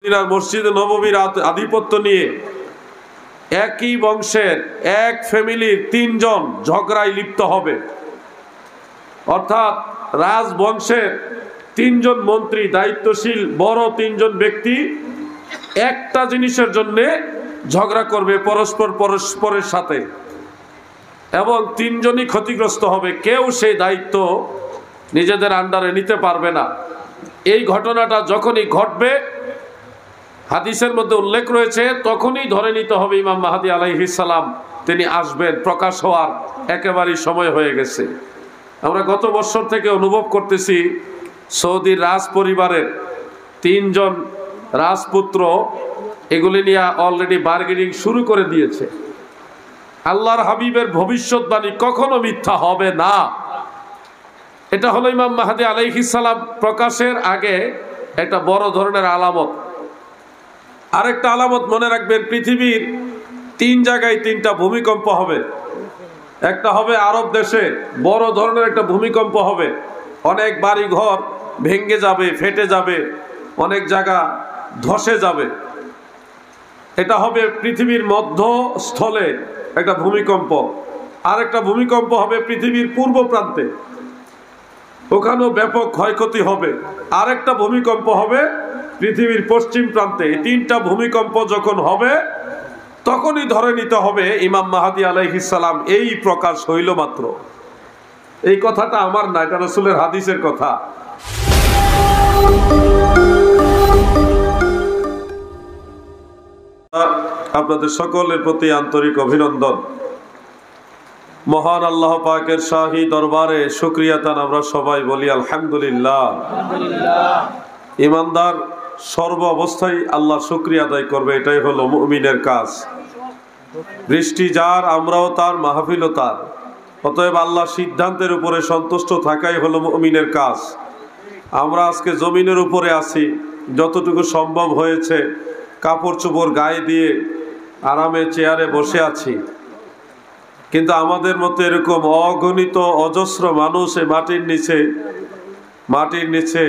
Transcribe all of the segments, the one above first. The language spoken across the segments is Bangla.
মসজিদে নববীর আধিপত্য নিয়ে একই বংশের এক ফ্যামিলির তিনজন ঝগড়ায় লিপ্ত হবে, অর্থাৎ রাজবংশের তিনজন মন্ত্রী, দায়িত্বশীল বড় তিনজন ব্যক্তি একটা জিনিসের জন্য ঝগড়া করবে পরস্পরের সাথে, এবং তিনজনই ক্ষতিগ্রস্ত হবে। কেউ সেই দায়িত্ব নিজেদের আন্ডারে নিতে পারবে না। এই ঘটনাটা যখনই ঘটবে, হাদিসের মধ্যে উল্লেখ রয়েছে, তখনই ধরে নিতে হবে ইমাম মাহদী আলাইহিস সালাম তিনি আসবেন, প্রকাশ হওয়ার একেবারেই সময় হয়ে গেছে। আমরা গত বছর থেকে অনুভব করতেছি সৌদির রাজ পরিবারের তিনজন রাজপুত্র এগুলি নিয়ে অলরেডি বার্গেনিং শুরু করে দিয়েছে। আল্লাহর হাবিবের ভবিষ্যৎবাণী কখনো মিথ্যা হবে না। এটা হলো ইমাম মাহদী আলাইহিস সালাম প্রকাশের আগে একটা বড় ধরনের আলামত। আরেকটা আলামত মনে রাখবেন, পৃথিবীর তিন জায়গায় তিনটা ভূমিকম্প হবে। একটা হবে আরব দেশে, বড় ধরনের একটা ভূমিকম্প হবে, অনেক বাড়ি ঘর ভেঙে যাবে, ফেটে যাবে, অনেক জায়গা ধসে যাবে। এটা হবে পৃথিবীর মধ্যস্থলে একটা ভূমিকম্প। আরেকটা ভূমিকম্প হবে পৃথিবীর পূর্ব প্রান্তে, ওখানেও ব্যাপক ক্ষয়ক্ষতি হবে। আরেকটা ভূমিকম্প হবে পৃথিবীর পশ্চিম প্রান্তে। এই তিনটা ভূমিকম্প যখন হবে, তখনই ধরে নিতে হবে ইমাম মাহদী আলাইহিস সালাম এই প্রকাশ হইল মাত্র। এই কথাটা আমার না, এটা রাসূলের হাদিসের কথা। আপনাদের সকলের প্রতি আন্তরিক অভিনন্দন। মহান আল্লাহ পাকের শাহী দরবারে শুকরিয়াতান আমরা সবাই বলি আলহামদুলিল্লাহ। ইমানদার সর্ব অবস্থায় আল্লাহ শুকরিয়া আদায় করবে, এটাই হলো মুমিনের কাজ। বৃষ্টি যার, আমরাও তার, মাহফিলও তার। অতএব আল্লাহ সিদ্ধান্তের উপরে সন্তুষ্ট থাকাই হলো মুমিনের কাজ। আমরা আজকে জমিনের উপরে আছি, যতটুকু সম্ভব হয়েছে কাপড় চোপড় গায়ে দিয়ে আরামে চেয়ারে বসে আছি। কিন্তু আমাদের মতো এরকম অগণিত অজস্র মানুষ এই মাটির নিচে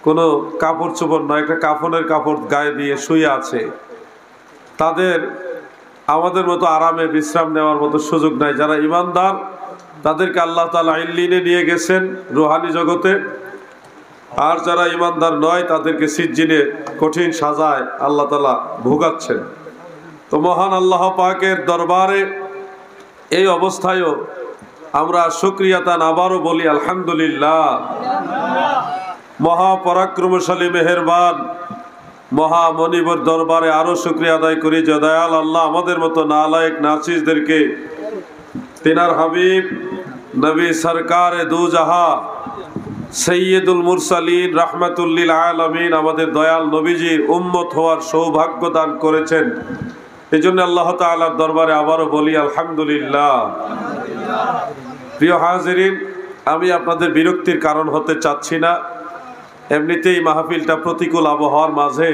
কোনো কাপড় চোপড় নয়, একটা কাফনের কাপড় গায়ে দিয়ে শুয়ে আছে। তাদের আমাদের মতো আরামে বিশ্রাম নেওয়ার মতো সুযোগ নাই। যারা ইমানদার তাদেরকে আল্লাহ তাআলা ইল্লিনে নিয়ে গেছেন, রুহানি জগতে। আর যারা ইমানদার নয় তাদেরকে সিজ্জিনে কঠিন সাজায় আল্লাহ তাআলা ভোগাচ্ছেন। তো মহান আল্লাহ পাকের দরবারে এই অবস্থায়ও আমরা শুকরিয়াতান আবারও বলি আলহামদুলিল্লাহ। মহাপরাক্রমশালী মেহেরবান মহামনিবর দরবারে আরো শুকরিয়া আদায় করি যে দয়াল আল্লাহ আমাদের মতো নালায়েক নাচিসদেরকে তিনার হাবিব নবী সরকারে দু জাহা সৈয়দুল মুরসালিন রাহমাতুল লিল আলামিন আমাদের দয়াল নবীজির উম্মত হওয়ার সৌভাগ্য দান করেছেন। এই জন্য আল্লাহ তাআলার দরবারে আবারও বলি আলহামদুলিল্লাহ। প্রিয় হাজিরিন, আমি আপনাদের বিরক্তির কারণ হতে চাচ্ছি না। এমনিতেই মাহফিলটা প্রতিকূল আবহাওয়ার মাঝে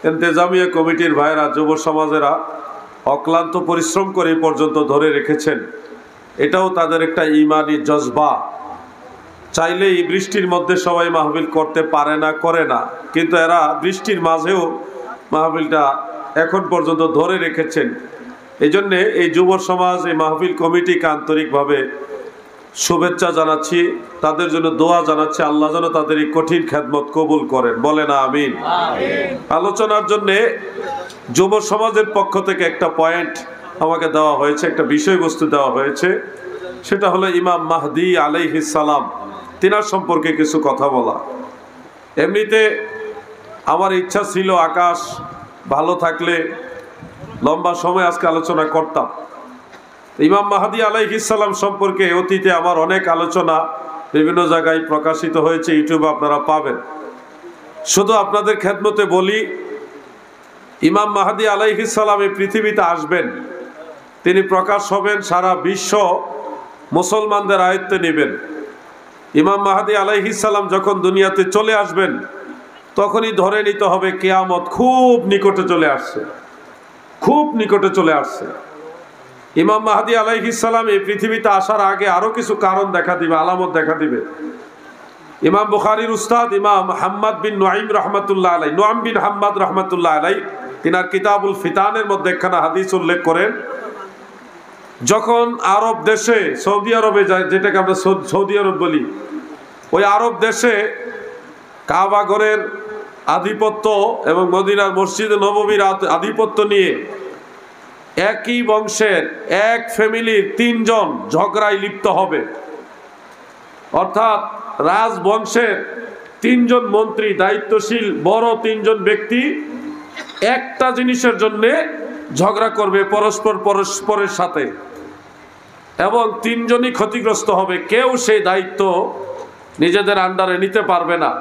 ইন্তেজামিয়া কমিটির ভাইরা, যুব সমাজেরা অক্লান্ত পরিশ্রম করে পর্যন্ত ধরে রেখেছেন। এটাও তাদের একটা ঈমানি জজবা। চাইলে এই বৃষ্টির মধ্যে সবাই মাহফিল করতে পারে না, করে না, কিন্তু এরা বৃষ্টির মাঝেও মাহফিলটা এখন পর্যন্ত ধরে রেখেছেন। এই জন্যে এই যুব সমাজ, এই মাহফিল কমিটিকে আন্তরিকভাবে শুভেচ্ছা জানাচ্ছি, তাদের জন্য দোয়া জানাচ্ছি। আল্লাহ যেন তাদের এই কঠিন খেদমত কবুল করেন, বলেন আমিন। আলোচনার জন্য যুব সমাজের পক্ষ থেকে একটা পয়েন্ট আমাকে দেওয়া হয়েছে, একটা বিষয়বস্তু দেওয়া হয়েছে। সেটা হলো ইমাম মাহদী আলাইহিস সালাম, তিনার সম্পর্কে কিছু কথা বলা। এমনিতে আমার ইচ্ছা ছিল আকাশ ভালো থাকলে লম্বা সময় আজকে আলোচনা করতাম। ইমাম মাহদী আলাইহিস সালাম সম্পর্কে অতীতে আমার অনেক আলোচনা বিভিন্ন জায়গায় প্রকাশিত হয়েছে, ইউটিউবে আপনারা পাবেন। শুধু আপনাদের খেদমতে বলি, ইমাম মাহদী আলাইহিস সালাম এই পৃথিবীতে আসবেন, তিনি প্রকাশ হবেন, সারা বিশ্ব মুসলমানদের আয়ত্তে নেবেন। ইমাম মাহদী আলাইহিস সালাম যখন দুনিয়াতে চলে আসবেন, তখনই ধরে নিতে হবে কিয়ামত খুব নিকটে চলে আসছে, খুব নিকটে চলে আসছে। ইমাম মাহদী আলাইহিস সালাম এই পৃথিবীতে আসার আগে আরো কিছু কারণ দেখা দিবে, আলামত দেখা দিবে। ইমাম বুখারীর উস্তাদ ইমাম হাম্মাদ বিন নুআইম রাহমাতুল্লাহ আলাইহি, নুআইম বিন হাম্মাদ রাহমাতুল্লাহ আলাইহি, তিনার কিতাবুল ফিতানের মধ্যে একখানা হাদিস উল্লেখ করেন, যখন আরব দেশে সৌদি আরবে যায়, যেটাকে আমরা সৌদি আরব বলি, ওই আরব দেশে কাবা ঘরের আধিপত্য এবং মদিনার মসজিদ নববীর আধিপত্য নিয়ে একই বংশের এক ফ্যামিলির 3 জন ঝগড়ায় লিপ্ত হবে। অর্থাৎ রাজবংশের 3 জন মন্ত্রী, দায়িত্বশীল বড় 3 জন ব্যক্তি একটা জিনিসের জন্য ঝগড়া করবে পরস্পরের সাথে, এবং 3 জনই ক্ষতিগ্রস্ত হবে। কেউ সেই দায়িত্ব নিজেদের আন্ডারে নিতে পারবে না।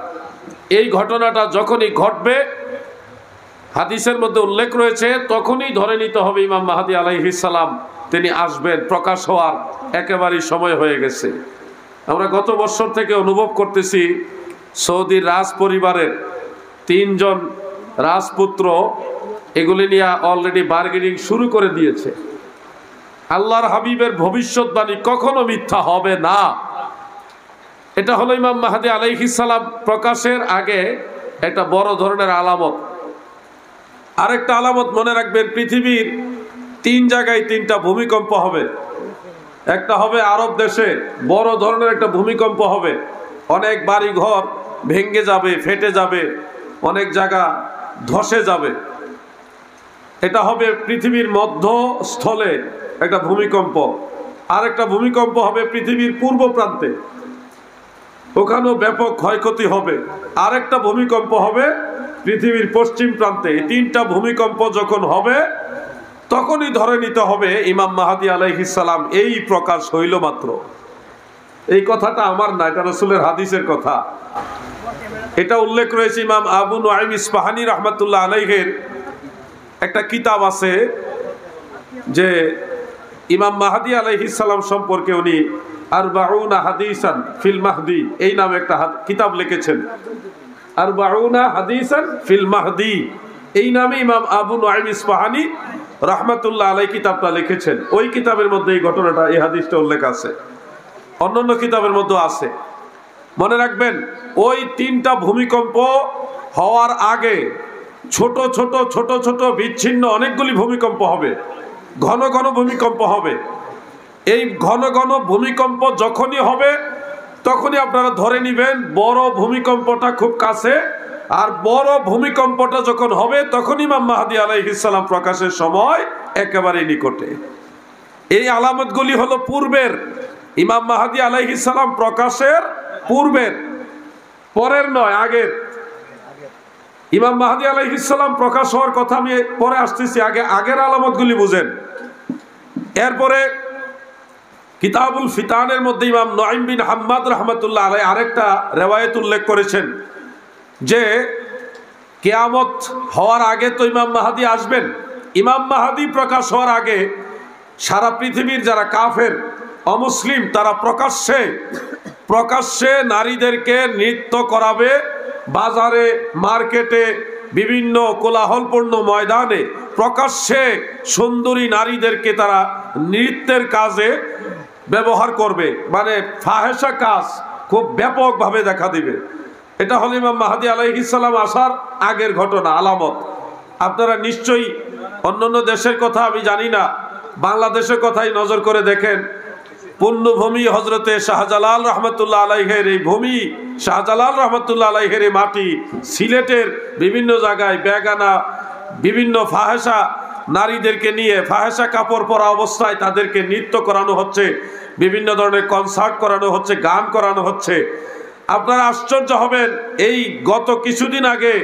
এই ঘটনাটা যখনই ঘটবে, হাদিসের মধ্যে উল্লেখ রয়েছে, তখনই ধরে নিতে হবে ইমাম মাহদী আলাইহিস সালাম তিনি আসবেন, প্রকাশ হওয়ার একেবারেই সময় হয়ে গেছে। আমরা গত বছর থেকে অনুভব করতেছি সৌদির রাজ পরিবারের 3 জন রাজপুত্র এগুলি নিয়ে অলরেডি বার্গেনিং শুরু করে দিয়েছে। আল্লাহর হাবিবের ভবিষ্যৎবাণী কখনো মিথ্যা হবে না। এটা হলো ইমাম মাহদী আলাইহিস সালাম প্রকাশের আগে একটা বড় ধরনের আলামত। আরেকটা আলামত মনে রাখবেন, পৃথিবীর 3 জায়গায় 3টা ভূমিকম্প হবে। একটা হবে আরব দেশে, বড় ধরনের একটা ভূমিকম্প হবে, অনেক বাড়ি ঘর ভেঙে যাবে, ফেটে যাবে, অনেক জায়গা ধসে যাবে। এটা হবে পৃথিবীর মধ্যস্থলে একটা ভূমিকম্প। আরেকটা ভূমিকম্প হবে পৃথিবীর পূর্ব প্রান্তে, ওখানেও ব্যাপক ক্ষয়ক্ষতি হবে। আরেকটা ভূমিকম্প হবে পৃথিবীর পশ্চিম প্রান্তে। এই 3টা ভূমিকম্প যখন হবে, তখনই ধরে নিতে হবে ইমাম মাহদী আলাইহিস সালাম এই প্রকাশ হইল মাত্র। এই কথাটা আমার না, এটা রাসূলের হাদিসের কথা। এটা উল্লেখ রয়েছে ইমাম আবু নুআইম ইসফাহানি রাহমাতুল্লাহ আলাইহির একটা কিতাব আছে, যে ইমাম মাহদী আলাইহিস সালাম সম্পর্কে উনি আরবাউনা হাদিসান ফিল মাহদি এই নামে একটা কিতাব লিখেছেন। আরবাউনা হাদিসান ফিল মাহদি এই নামে ইমাম আবু নুআইম ইসফাহানি রাহমাতুল্লাহ আলাইহি কিতাবটা লিখেছেন। ওই কিতাবের মধ্যে এই ঘটনাটা, এই হাদিসটা উল্লেখ আছে, অন্যান্য কিতাবের মধ্যে আছে। মনে রাখবেন, ওই 3টা ভূমিকম্প হওয়ার আগে ছোট ছোট ছোট ছোট বিচ্ছিন্ন অনেকগুলি ভূমিকম্প হবে, ঘন ঘন ভূমিকম্প হবে। এই ঘন ঘন ভূমিকম্প যখনই হবে, তখনই আপনারা ধরে নেবেন বড় ভূমিকম্পটা খুব কাছে, আর বড় ভূমিকম্পটা যখন হবে, তখন ইমাম মাহদী আলাইহিস সালাম প্রকাশের সময় একেবারে নিকটে। এই আলামতগুলি হলো পূর্বের, ইমাম মাহদী আলাইহিস সালাম প্রকাশের পূর্বের, পরের নয়, আগের। ইমাম মাহদী আলাইহিস সালাম প্রকাশ হওয়ার কথা আমি পরে আসতেছি, আগে আগের আলামতগুলি বুঝেন। এরপরে কিতাবুল ফিতানের মধ্যে ইমাম নুআইম বিন হাম্মাদ রাহমাতুল্লাহ আলাইহি আরেকটা রিওয়ায়াত উল্লেখ করেছেন, যে কিয়ামত হওয়ার আগে তো ইমাম মাহদী আসবেন। ইমাম মাহদী প্রকাশ হওয়ার আগে সারা পৃথিবীর যারা কাফের, অমুসলিম, তারা প্রকাশ্যে নারীদেরকে নৃত্য করাবে, বাজারে, মার্কেটে, বিভিন্ন কোলাহলপূর্ণ ময়দানে প্রকাশ্যে সুন্দরী নারীদেরকে তারা নৃত্যের কাজে ব্যবহার করবে, মানে ফাহেশা কাজ খুব ব্যাপকভাবে দেখা দিবে। এটা হলো ইমাম মাহদী আলাইহিস সালাম আসার আগের ঘটনা, আলামত। আপনারা নিশ্চয়ই অন্যান্য দেশের কথা আমি জানি না, বাংলাদেশের কথাই নজর করে দেখেন। পুণ্যভূমি হজরতে শাহজালাল রহমতুল্লাহ আলাইহের এই ভূমি, শাহজালাল রহমতুল্লাহ আলাইহের এই মাটি, সিলেটের বিভিন্ন জায়গায় বেগানা বিভিন্ন ফাহেসা নারীদেরকে নিয়ে ফাহেসা কাপড় পরা অবস্থায় তাদেরকে নৃত্য করানো হচ্ছে, বিভিন্ন ধরনের কনসার্ট করানো হচ্ছে, গান করানো হচ্ছে। আপনারা আশ্চর্য হবেন, এই গত কিছুদিন আগে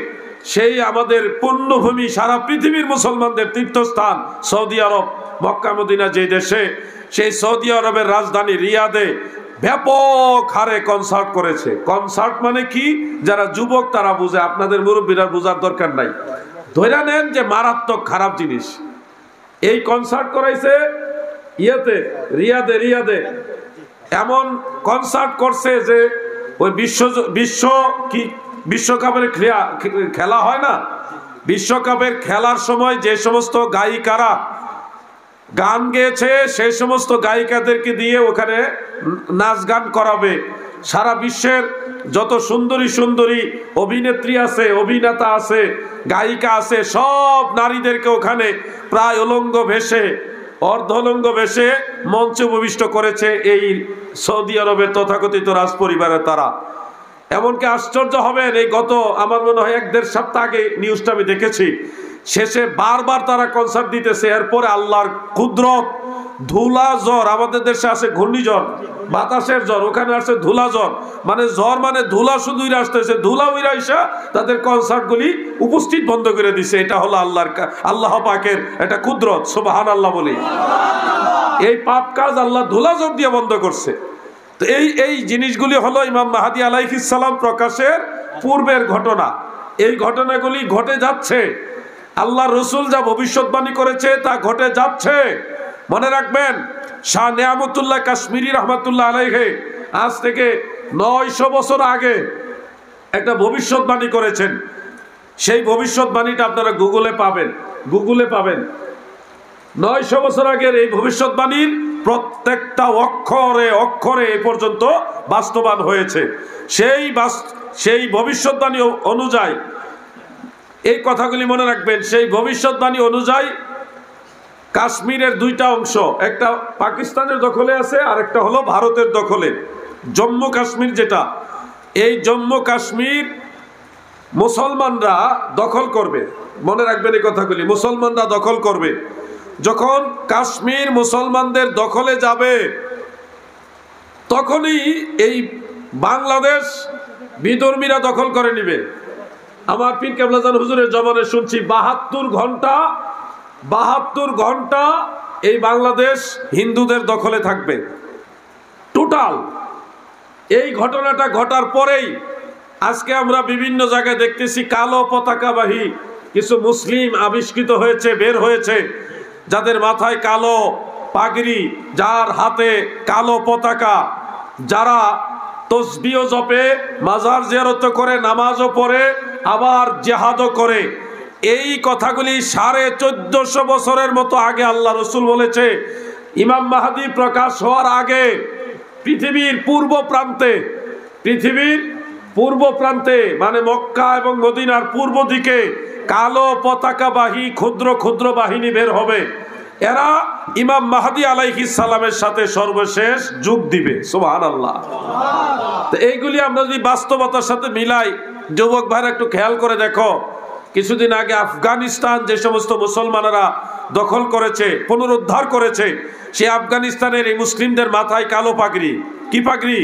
সেই আমাদের পুণ্যভূমি, সারা পৃথিবীর মুসলমানদের তীর্থস্থান সৌদি আরব, মক্কা মদিনা যে দেশে, সেই সৌদি আরবের রাজধানী রিয়াদে ব্যাপক হারে কনসার্ট করেছে। কনসার্ট মানে কি, যারা যুবক তারা বুঝে, আপনাদের মুরব্বীরা বোঝার দরকার নাই। ধরে নেন যে মারাত্মক খারাপ জিনিস। এই কনসার্ট করাইছে রিয়াদে এমন কনসার্ট করছে যে ওই বিশ্বকাপের খেলা হয় না, বিশ্বকাপের খেলার সময় যে সমস্ত গায়িকারা গান গেয়েছে, সেই সমস্ত গায়িকাদেরকে দিয়ে ওখানে নাচ গান করাবে, সারা বিশ্বের যত সুন্দরী সুন্দরী অভিনেত্রী আছে, অভিনেতা আছে, গায়িকা আছে, সব নারীদেরকে ওখানে প্রায় উলঙ্গ ভেসে, অর্ধলঙ্গ ভেসে মঞ্চে উপবিষ্ট করেছে এই সৌদি আরবের তথাকথিত রাজপরিবারের তারা। এমনকি আশ্চর্য হবেন, এই গত আমার মনে হয় 1-1.5 সপ্তাহ আগে নিউজটা আমি দেখেছি, শেষে বারবার তারা কনসার্ট দিতেছে। এরপরে আল্লাহর কুদরত, ধুলা জ্বর, আমাদের দেশে আছে ঘূর্ণিঝড়, বাতাসের জ্বর, ওখানে আছে ধুলা জ্বর, মানে জ্বর মানে ধুলা শুধু আসতেছে, ধুলা উইরা আইসা তাদের কনসার্টগুলি উপস্থিত বন্ধ করে দিছে। এটা হলো আল্লাহ পাকের এটা কুদরত, সুবহানাল্লাহ বলি। এই পাপ কাজ আল্লাহ ধুলা জ্বর দিয়ে বন্ধ করছে। তো এই জিনিসগুলি হলো ইমাম মাহদী আলাইহিস সালাম প্রকাশের পূর্বের ঘটনা। এই ঘটনাগুলি ঘটে যাচ্ছে, আল্লাহ রসুল যা ভবিষ্যৎবাণী করেছে তা ঘটে যাচ্ছে। মনে রাখবেন, শাহ নেয়ামতুল্লাহ কাশ্মীরি রহমাতুল্লাহ আলাইহি আজ থেকে 900 বছর আগে একটা ভবিষ্যৎবাণী করেছেন। সেই ভবিষ্যৎবাণীটা আপনারা গুগলে পাবেন। 900 বছর আগের এই ভবিষ্যৎবাণীর প্রত্যেকটা অক্ষরে অক্ষরে এ পর্যন্ত বাস্তবায়ন হয়েছে। সেই ভবিষ্যৎবাণী অনুযায়ী এই কথাগুলি মনে রাখবেন। সেই ভবিষ্যৎবাণী অনুযায়ী কাশ্মীরের 2টা অংশ, একটা পাকিস্তানের দখলে আছে আর একটা হলো ভারতের দখলে। জম্মু কাশ্মীর যেটা, এই জম্মু কাশ্মীর মুসলমানরা দখল করবে। মনে রাখবেন এই কথাগুলি, মুসলমানরা দখল করবে। যখন কাশ্মীর মুসলমানদের দখলে যাবে তখনই এই বাংলাদেশ বিধর্মীরা দখল করে নিবে। আমার পীর কেবলাজান হুজুরের জমানে শুনছি 72 ঘন্টা এই বাংলাদেশ হিন্দুদের দখলে থাকবে টোটাল। এই ঘটনাটা ঘটার পরেই আজকে আমরা বিভিন্ন জায়গায় দেখতেছি কালো পতাকাবাহী কিছু মুসলিম আবিষ্কৃত হয়েছে, বের হয়েছে, যাদের মাথায় কালো পাগড়ি, যার হাতে কালো পতাকা, যারা তসবিহ জপে, মাজার জিয়ারত করে, নামাজও পড়ে, আবার জিহাদও করে। এই কথাগুলি 1450 বছরের মতো আগে আল্লাহ রসুল বলেছে। ইমাম মাহদী প্রকাশ হওয়ার আগে পৃথিবীর পূর্ব প্রান্তে মানে মক্কা এবং মদিনার পূর্ব দিকে কালো পতাকাবাহী ক্ষুদ্র ক্ষুদ্র বাহিনী বের হবে। এরা ইমাম মাহদী আলাইহিস সালামের সাথে সর্বশেষ যোগ দিবে। সুবহানাল্লাহ। তো এইগুলি আমরা যদি বাস্তবতার সাথে মিলাই, যুবক ভাইরা একটু খেয়াল করে দেখো, কিছুদিন আগে আফগানিস্তান যে সমস্ত মুসলমানেরা দখল করেছে, পুনরুদ্ধার করেছে, সেই আফগানিস্তানের এই মুসলিমদের মাথায় কালো পাগড়ি। কি পাগড়ি?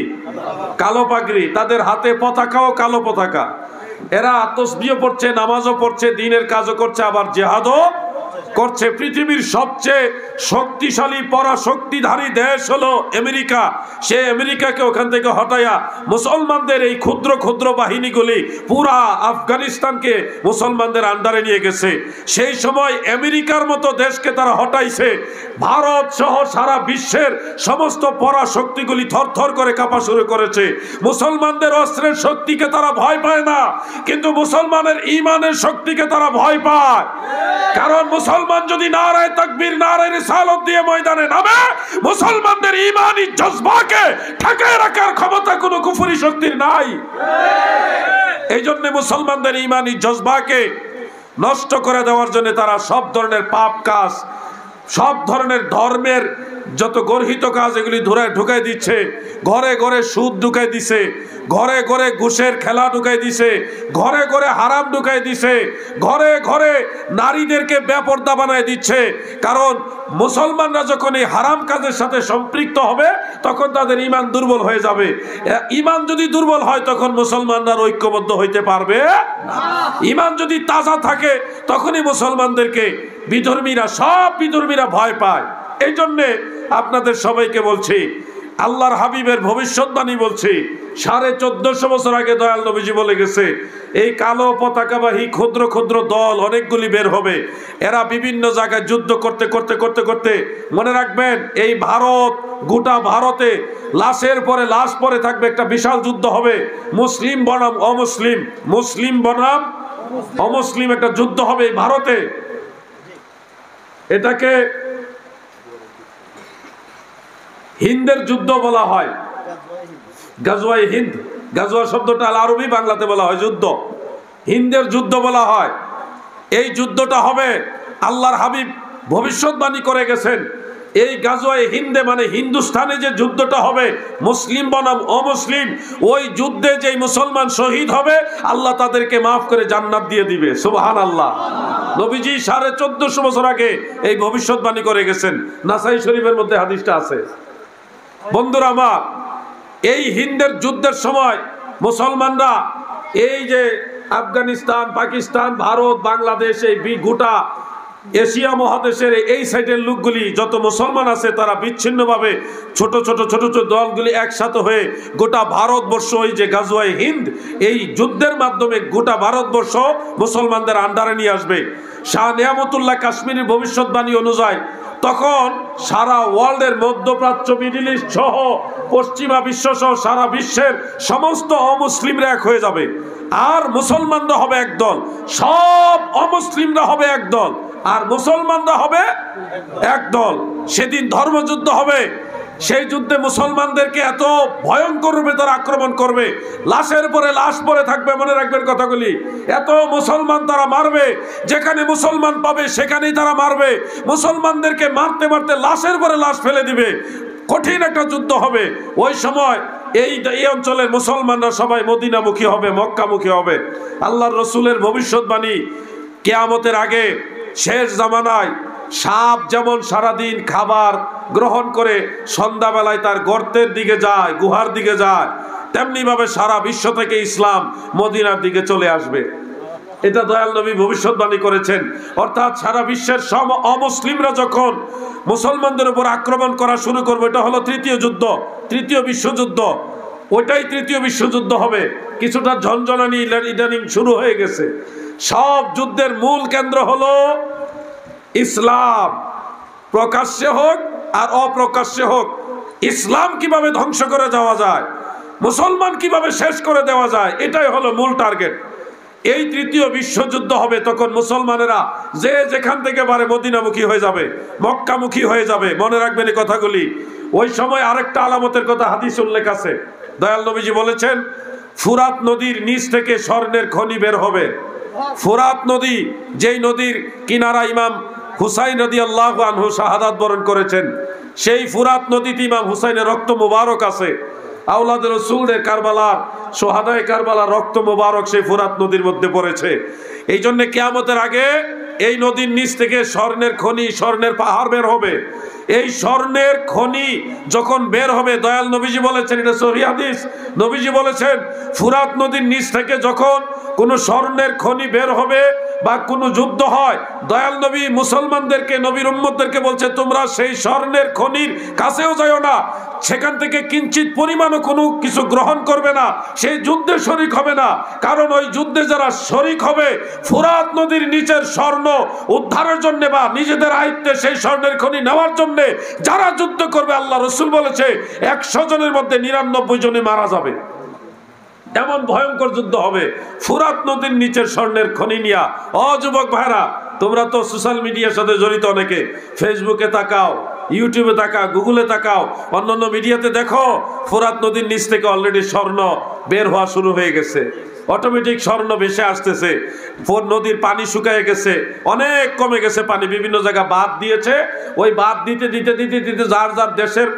কালো পাগড়ি। তাদের হাতে পতাকাও কালো পতাকা। এরা তাসবিহ পড়ছে, নামাজও পড়ছে, দ্বীনের কাজও করছে, আবার জিহাদও করছে। পৃথিবীর সবচেয়ে শক্তিশালী পরাশক্তিধারী দেশ হলো আমেরিকা। সে আমেরিকাকে ওখান থেকে হটাইয়া মুসলমানদের এই ক্ষুদ্র ক্ষুদ্র বাহিনীগুলি পুরা আফগানিস্তানকে মুসলমানদের আন্ডারে নিয়ে গেছে। সেই সময় আমেরিকার মতো দেশকে তারা হটাইছে। ভারত সহ সারা বিশ্বের সমস্ত পরাশক্তিগুলি থরথর করে কাঁপা শুরু করেছে। মুসলমানদের অস্ত্রের শক্তিকে তারা ভয় পায় না, কিন্তু মুসলমানের ঈমানের শক্তিকে তারা ভয় পায়। কারণ মুসলমান যদি নারায়ে তাকবীর, নারায়ে রিসালাত দিয়ে ময়দানে নামে, মুসলমানদের ঈমানি জজবাকে ঠেকায় রাখার ক্ষমতা কোনো কুফরি শক্তির নাই। এই জন্য মুসলমানদের ঈমানি জজবাকে নষ্ট করে দেওয়ার জন্য তারা সব ধরনের পাপ কাজ, সব ধরনের ধর্মের যত গর্হিত কাজ এগুলি ঢুকাই দিচ্ছে। ঘরে ঘরে সুদ ঢুকাই দিছে, ঘরে ঘরে ঘুষের খেলা ঢুকাই দিছে, ঘরে ঘরে হারাম ঢুকাই দিছে, ঘরে ঘরে নারীদেরকে বেপরদা বানায় দিচ্ছে। কারণ মুসলমানরা যখন এই হারাম কাজের সাথে সম্পৃক্ত হবে তখন তাদের ঈমান দুর্বল হয়ে যাবে। ঈমান যদি দুর্বল হয় তখন মুসলমানরা ঐক্যবদ্ধ হইতে পারবে না। ঈমান যদি তাজা থাকে তখনই মুসলমানদেরকে সব বিধর্মীরা ভয় পায়। এই জন্যে আপনাদের সবাইকে বলছি, আল্লাহর হাবিবের ভবিষ্যৎবাণী বলছি, 1450 বছর আগে দয়াল নবীজি বলে গেছে, এই কালো পতাকাবাহী ক্ষুদ্র ক্ষুদ্র দল অনেকগুলি বের হবে। এরা বিভিন্ন জায়গায় যুদ্ধ করতে করতে করতে করতে, মনে রাখবেন এই ভারত, গোটা ভারতে লাশের পরে লাশ পরে থাকবে, একটা বিশাল যুদ্ধ হবে। মুসলিম বনাম অমুসলিম, মুসলিম বনাম অমুসলিম একটা যুদ্ধ হবে এই ভারতে। এটাকে হিন্দের যুদ্ধ বলা হয়। গাজওয়ায়ে হিন্দ, গাজওয়া শব্দটা আল আরবি, বাংলাতে বলা হয় যুদ্ধ। হিন্দের যুদ্ধ বলা হয়। এই যুদ্ধটা হবে, আল্লাহর হাবিব ভবিষ্যৎবাণী করে গেছেন। এই গাজওয়ায়ে হিন্দে মানে হিন্দুস্তানে যে যুদ্ধটা হবে, মুসলিম বনাম অমুসলিম, ওই যুদ্ধে যেই মুসলমান শহীদ হবে আল্লাহ তাদেরকে মাফ করে জান্নাত দিয়ে দিবে। সুবহানাল্লাহ। নবীজি 1450 বছর আগে এই ভবিষ্যৎবাণী করে গেছেন। নাসাই শরীফের মধ্যে হাদিসটা আছে। বন্ধুরা আমার, এই হিন্দের যুদ্ধের সময় মুসলমানরা এই যে আফগানিস্তান, পাকিস্তান, ভারত, বাংলাদেশ, এই গোটা এশিয়া মহাদেশের এই সাইডের লোকগুলি যত মুসলমান আছে তারা বিচ্ছিন্নভাবে ছোট ছোট ছোট ছোট দলগুলি একসাথে হয়ে গোটা ভারতবর্ষ, এই যে গাজওয়ায়ে হিন্দ, এই যুদ্ধের মাধ্যমে গোটা ভারতবর্ষ মুসলমানদের আন্ডারে নিয়ে আসবে। শাহ নিয়ামতুল্লাহ কাশ্মীরের ভবিষ্যৎবাণী অনুযায়ী তখন সারা ওয়ার্ল্ডের, মধ্যপ্রাচ্য, মিডল ইস্ট সহ পশ্চিমা বিশ্ব সহ সারা বিশ্বের সমস্ত অমুসলিমরা এক হয়ে যাবে, আর মুসলমানরা হবে একদল। সব অমুসলিমরা হবে একদল আর মুসলমানরা হবে একদল। সেদিন ধর্মযুদ্ধ হবে। সেই যুদ্ধে মুসলমানদেরকে এত ভয়ঙ্কর রূপে তারা আক্রমণ করবে, লাশের পরে লাশ পরে থাকবে। মনে রাখবেন কথাগুলি। এত মুসলমান তারা মারবে, যেখানে মুসলমান পাবে সেখানেই তারা মারবে। মুসলমানদেরকে মারতে মারতে লাশের পরে লাশ ফেলে দিবে। কঠিন একটা যুদ্ধ হবে। ওই সময় এই অঞ্চলের মুসলমানরা সবাই মদিনামুখী হবে, মক্কামুখী হবে। আল্লাহর রসুলের ভবিষ্যৎবাণী, কিয়ামতের আগে শেষ জামানায় সাপ যেমন সারাদিন খাবার গ্রহণ করে সন্ধ্যাবেলায় তার গর্তের দিকে যায়, গুহার দিকে যায়, তেমনি ভাবে সারা বিশ্ব থেকে ইসলাম মদিনার দিকে চলে আসবে। এটা দয়াল নবী ভবিষ্যৎবাণী করেছেন। অর্থাৎ সারা বিশ্বের সব অমুসলিমরা যখন মুসলমানদের উপর আক্রমণ করা শুরু করবে, এটা হলো তৃতীয় যুদ্ধ, তৃতীয় বিশ্বযুদ্ধ। ওইটাই তৃতীয় বিশ্বযুদ্ধ হবে। কিছুটা ঝনঝনানি ইদানিং শুরু হয়ে গেছে। সব যুদ্ধের মূল কেন্দ্র হলো ইসলাম। প্রকাশ্যে হোক আর অপ্রকাশ্যে হোক, ইসলাম কিভাবে ধ্বংস করে যাওয়া যায়, মুসলমান কিভাবে শেষ করে দেওয়া যায়, এটাই হলো মূল টার্গেট। এই তৃতীয় বিশ্বযুদ্ধ হবে, তখন মুসলমানেরা যে যেখান থেকে পারে মদিনামুখী হয়ে যাবে, মক্কামুখী হয়ে যাবে। মনে রাখবেন এই কথাগুলি। ওই সময় আরেকটা আলামতের কথা হাদিস উল্লেখ আছে। দয়াল নবীজি বলেছেন, ফুরাত নদীর নিচ থেকে স্বর্ণের খনি বের হবে। ফুরাত নদী, যেই নদীর কিনারা ইমাম হুসাইন রাদিয়াল্লাহু আনহু শাহাদাত বরণ করেছেন, সেই ফুরাত নদীতে ইমাম হুসাইনের রক্ত মুবারক আছে। আওলাদের রাসূলদের কারবালার, সোহাদায়ে কারবালার রক্ত মুবারক সেই ফুরাত নদীর মধ্যে পড়েছে। এই জন্য কিয়ামতের আগে এই নদীর নিচ থেকে স্বর্ণের খনি, স্বর্ণের পাহাড় বের হবে। এই স্বর্ণের খনি যখন বের হবে, দয়াল নবীজি বলেছেন, এটা সহিহ হাদিস, নবীজি বলেছেন ফুরাত নদীর নিচ থেকে যখন কোনো স্বর্ণের খনি বের হবে বা কোনো যুদ্ধ হয়, দয়াল নবী মুসলমানদেরকে, নবীর উম্মতদেরকে বলছে, তোমরা সেই স্বর্ণের খনির কাছেও যাও না, সেখান থেকে কিঞ্চিত পরিমাণও কোনো কিছু গ্রহণ করবে না, সেই যুদ্ধে শরিক হবে না। কারণ ওই যুদ্ধে যারা শরিক হবে, ফুরাত নদীর নিচের স্বর্ণ উদ্ধারের জন্য বা নিজেদের আয়ত্তে সেই স্বর্ণের খনি নেওয়ার জন্য যারা যুদ্ধ করবে, আল্লাহ রসুল বলেছে 100 জনের মধ্যে 99 জনে মারা যাবে। এমন ভয়ঙ্কর যুদ্ধ হবে ফুরাত নদীর নিচের স্বর্ণের খনি নিয়া। যুবক ভাইরা, তোমরা তো সোশ্যাল মিডিয়ার সাথে জড়িত, অনেকে ফেসবুকে তাকাও, ইউটিউবে তাকাও, গুগলে তাকাও, অন্যান্য মিডিয়াতে দেখো, ফুরাত নদীর নিচ থেকে অলরেডি স্বর্ণ বের হওয়া শুরু হয়ে গেছে। অটোমেটিক স্বর্ণ ভেসে আসতেছে। নদীর পানি শুকিয়ে গেছে, অনেক কমে গেছে পানি। বিভিন্ন জায়গায় বাঁধ দিয়েছে, ওই বাঁধ দিতে দিতে দিতে দিতে যার যার দেশের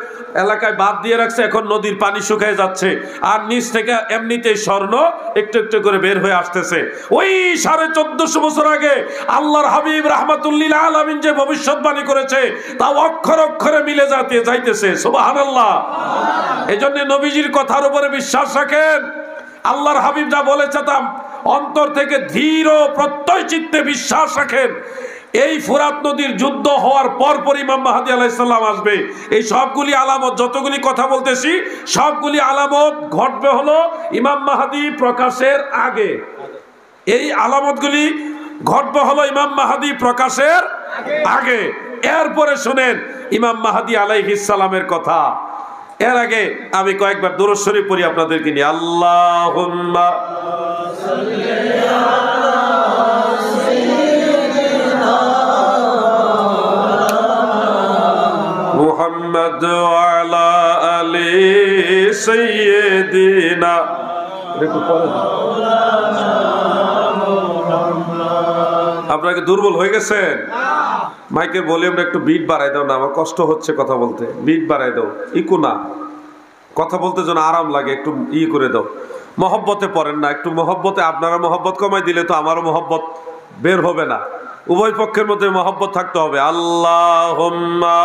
এলাকায় বাঁধ দিয়ে রাখছে, এখন নদীর পানি শুকিয়ে যাচ্ছে, আর নিচ থেকে এমনিতেই স্বর্ণ একটু একটু করে বের হয়ে আসতেছে। ওই 1450 বছর আগে আল্লাহর হাবিব রাহমাতুল্লিল আলামিন যে ভবিষ্যৎবাণী করেছে, তা অক্ষর অক্ষরে মিলে যাইতেছে। সুবহানাল্লাহ। এজন্য নবীজির কথার উপরে বিশ্বাস রাখেন। আল্লাহর হাবিব যা বলেছে তা অন্তর থেকে ধীর ও প্রত্যয় চিত্তে বিশ্বাস রাখেন। এই ফুরাত নদীর যুদ্ধ হওয়ার পর ইমাম মাহদী আলাইহিস সালাম আসবে। এই সবগুলি আলামত, যতগুলি কথা বলতেছি, সবগুলি আলামত ঘটবে হলো ইমাম মাহদী প্রকাশের আগে। এই আলামতগুলি ঘটবে হলো ইমাম মাহদী প্রকাশের আগে। এরপরে শুনেন ইমাম মাহদী আলাইহিস সালামের কথা। এর আগে আমি কয়েকবার দুরূদ শরীফ পড়ি আপনাদেরকে নিয়ে। আল্লাহুম্মা সাল্লি আলা সাইয়্যিদিনা মুহাম্মদ ওয়া আলা আলি সাইয়্যিদিনা। আপনারা কি দুর্বল হয়ে গেছেন? মাইকের ভলিউমটা একটু বিট বাড়াই দাও না, আমার কষ্ট হচ্ছে কথা বলতে। বিট বাড়াই দাও, ইকো না, কথা বলতে যেন আরাম লাগে, একটু করে দাও। মহব্বতে পড়েন না, একটু মহব্বতে। আপনারা মহব্বত কমাই দিলে তো আমারও মহব্বত বের হবে না। উভয় পক্ষের মধ্যে মহব্বত থাকতে হবে। আল্লাহুম্মা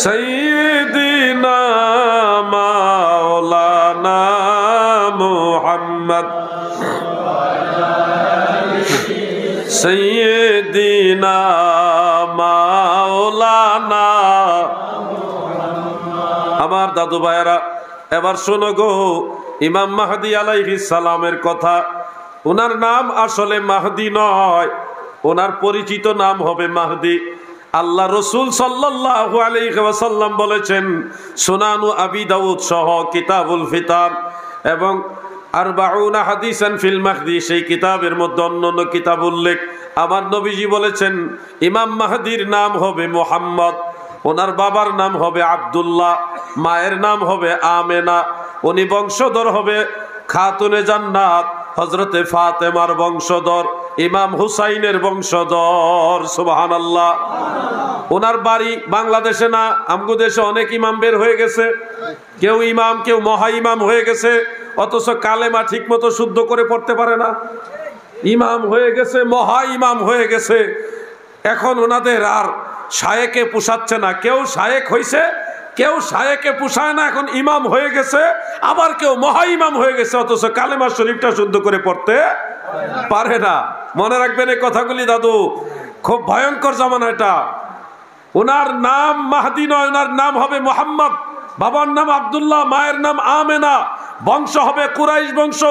সাইয়্যিদিনা মাওলানা মুহাম্মদ সাইয়্যিদিনা মাওলানা। আমার দাদু ভাইয়েরা, এবার শোনো গো ইমাম মাহদী আলাইহিস সালামের কথা। ওনার নাম আসলে মাহদী নয়, ওনার পরিচিত নাম হবে মাহদী। আল্লাহ রসুল সাল্লাল্লাহু আলাইহি ওয়াসাল্লাম বলেছেন, সুনানু আবি দাউদ সহ কিতাবুল ফিতান এবং আরবাউনা হাদিসান ফিল মাহদী, সেই কিতাবের মধ্যে অন্যান্য কিতাব উল্লেখ। আমার নবীজি বলেছেন ইমাম মাহদীর নাম হবে মুহাম্মদ, ওনার বাবার নাম হবে আব্দুল্লাহ, মায়ের নাম হবে আমেনা। উনি বংশধর হবে খাতুনে জান্নাত হযরতে ফাতেমার বংশধর, ইমাম হুসাইনের বংশধর। সুবহানাল্লাহ। ওনার বাড়ি বাংলাদেশে না, আমগো দেশে অনেক ইমাম বের হয়ে গেছে। কেউ ইমাম, কেউ মহা ইমাম হয়ে গেছে, অথচ কালেমা ঠিক মতো শুদ্ধ করে পড়তে পারে না। ইমাম হয়ে গেছে, মহা ইমাম হয়ে গেছে। এখন ওনাদের আর শায়েকে পোষাচ্ছে না। কেউ শায়েক হয়েছে, কেউ শায়েকে পোষায় না, এখন ইমাম হয়ে গেছে। আবার কেউ মহা ইমাম হয়ে গেছে, অথচ কালেমা শরীফটা শুদ্ধ করে পড়তে পারে না। মনে রাখবেন এই কথাগুলি দাদু, খুব ভয়ঙ্কর জামানা এটা। ওনার নাম মাহদী নয়, ওনার নাম হবে মুহাম্মদ। বাবার নাম আব্দুল্লাহ, মায়ের নাম আমেনা, বংশ হবে কুরাইশ বংশ,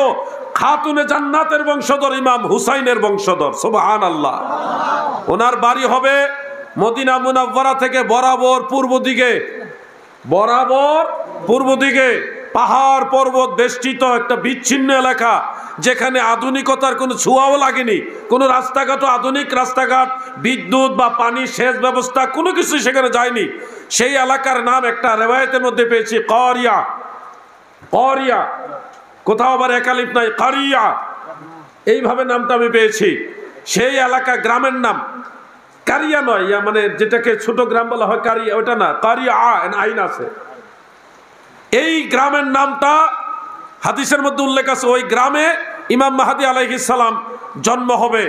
খাতুনে জান্নাতের বংশধর, ইমাম হুসাইনের বংশধর। সুবহানাল্লাহ। ওনার বাড়ি হবে মদিনা মুনাওয়ারা থেকে বরাবর পূর্ব দিকে, বরাবর পূর্ব দিকে পাহাড় পর্বত বেষ্টিত একটা বিচ্ছিন্ন এলাকা, যেখানে আধুনিকতার কোনো ছোঁয়াও লাগেনি। কোনো রাস্তাঘাটও আধুনিক রাস্তাঘাট, বিদ্যুৎ বা পানি সেচ ব্যবস্থা কোনো কিছু সেখানে যায়নি। সেই এলাকার নাম একটা রেওয়ায়েতের মধ্যে পেয়েছি কারিয়া। কারিয়া, কোথাও আবার একালিফ নাই, কারিয়া, এইভাবে নামটা আমি পেয়েছি। সেই এলাকা, গ্রামের নাম কারিয়া নয়, মানে যেটাকে ছোট গ্রাম বলা হয় কারিয়া, ওটা না, কারিয়া আইন আছে। এই গ্রামের নামটা হাদিসের মধ্যে উল্লেখ আছে। ওই গ্রামে ইমাম মাহদী আলাইহিস সালাম জন্ম হবে,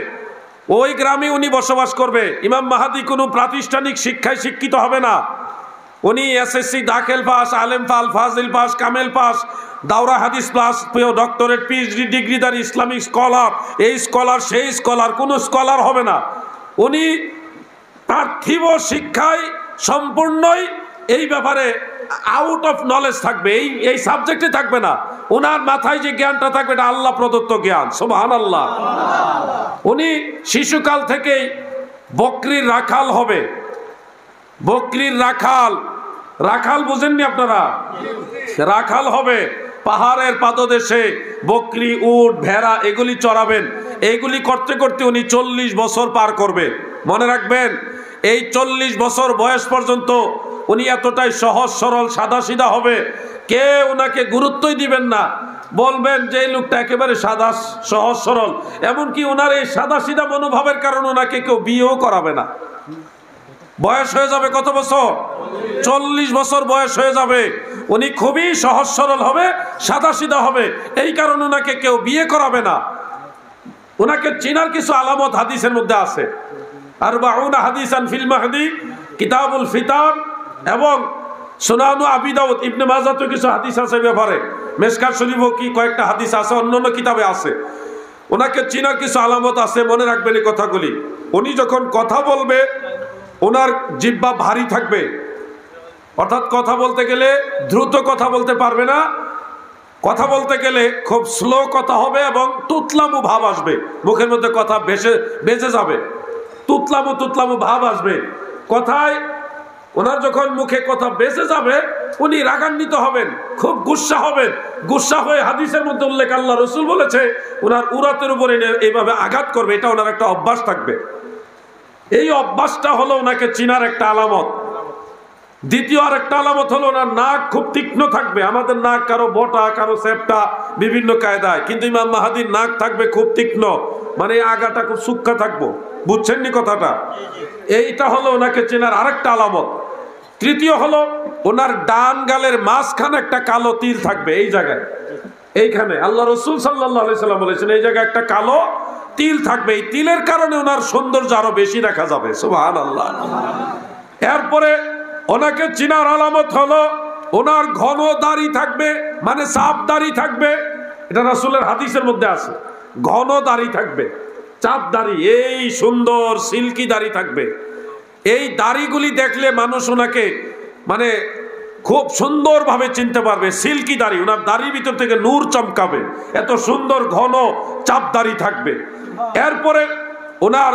ওই গ্রামে উনি বসবাস করবে। ইমাম মাহদী কোনো প্রাতিষ্ঠানিক শিক্ষায় শিক্ষিত হবে না। উনি এসএসসি দাখিল পাস, আলেম পাস, ফাজিল পাস, কামেল পাস, দাওরা হাদিস পাস, ডক্টরেট, পিএইচডি ডিগ্রিদার ইসলামিক স্কলার, এই স্কলার সেই স্কলার, কোনো স্কলার হবে না। উনি পার্থিব শিক্ষায় সম্পূর্ণই এই ব্যাপারে আউট অফ নলেজ থাকবে, এই সাবজেক্টে থাকবে না। ওনার মাথায় যে জ্ঞানটা থাকবে এটা আল্লাহ প্রদত্ত জ্ঞান। সুবহানাল্লাহ। উনি শিশুকাল থেকেই বকরির রাখাল হবে। বকরির রাখাল, রাখাল বুঝেননি আপনারা? রাখাল হবে, পাহাড়ের পাদদেশে বকরি, উট, ভেড়া এগুলি চড়াবেন। এইগুলি করতে করতে উনি 40 বছর পার করবে। মনে রাখবেন, এই 40 বছর বয়স পর্যন্ত উনি এতটাই সহজ সরল সাদা সিধা হবে, কেউ ওনাকে গুরুত্বই দিবেন না। বলবেন যে এই লোকটা একেবারে সাদা সহজ সরল। এমনকি ওনার এই সাদা সিধা মনোভাবের কারণে ওনাকে কেউ বিয়েও করাবে না। বয়স হয়ে যাবে কত বছর? 40 বছর বয়স হয়ে যাবে। উনি খুবই সহজ সরল হবে, সাদা সিধা হবে, এই কারণে ওনাকে কেউ বিয়ে করাবে না। ওনাকে চিনার কিছু আলামত হাদিসের মধ্যে আছে। আরবাউনা হাদিসান ফিল মাহদী, কিতাবুল ফিতান এবং সুনানু আবি দাউদ, ইবনে মাজাহ কিছু হাদিস আছে ব্যাপারে, মিশকাত শরীফও কি কয়েকটা হাদিস আছে, অন্যান্য কিতাবে আছে। ওনাকে চিনার কিছু আলামত আছে, মনে রাখবেন এই কথাগুলি। উনি যখন কথা বলবে ওনার জিহ্বা ভারী থাকবে, অর্থাৎ কথা বলতে গেলে দ্রুত কথা বলতে পারবে না। কথা বলতে গেলে খুব স্লো কথা হবে এবং তুতলামু ভাব আসবে, মুখের মধ্যে কথা বেজে যাবে, তুতলামু তুতলামু ভাব আসবে কথায়। ওনার যখন মুখে কথা বেঁচে যাবে উনি রাগান্বিত হবেন, খুব গুসা হবেন। গুসা হয়ে হাদিসের মধ্যে উল্লেখ, আল্লাহ রসুল বলেছে ওনার উরাতের উপরে এইভাবে আঘাত করবে। এটা ওনার একটা অভ্যাস থাকবে। এই অভ্যাসটা হলো ওনাকে চিনার একটা আলামত। দ্বিতীয় আরেকটা আলামত হলো ওনার নাক খুব তীক্ষ্ণ থাকবে। আমাদের নাক কারো বটা, কারো সেপটা, বিভিন্ন কায়দায়, কিন্তু ইমাম মাহাদির নাক থাকবে খুব তীক্ষ্ণ, মানে আগাটা খুব সূক্ষ্ম থাকবো। বুঝছেন নি কথাটা? এইটা হলো ওনাকে চেনার আরেকটা আলামত। তৃতীয় হলো ওনার ডান গালের মাঝখানে একটা কালো তিল থাকবে, এই জায়গায়, এইখানে। আল্লাহ রসুল সাল্লাল্লাহু আলাইহি সাল্লাম বলেছেন এই জায়গায় একটা কালো তিল থাকবে। এই তিলের কারণে ওনার সৌন্দর্য আরো বেশি দেখা যাবে। সুবহানাল্লাহ। এরপরে ওনাকে চিনার আলামত হলো ওনার ঘন দাড়ি থাকবে, মানে চাপ দাড়ি থাকবে। এটা রাসূলের হাদিসের মধ্যে আছে, ঘন দাড়ি থাকবে, চাপ দাড়ি, এই সুন্দর সিল্কি দাড়ি থাকবে। এই দাড়িগুলি দেখলে মানুষ ওনাকে মানে খুব সুন্দরভাবে চিনতে পারবে। সিল্কি দাড়ি, ওনার দাড়ির ভিতর থেকে নূর চমকাবে, এত সুন্দর ঘন চাপ দাড়ি থাকবে। এরপরে ওনার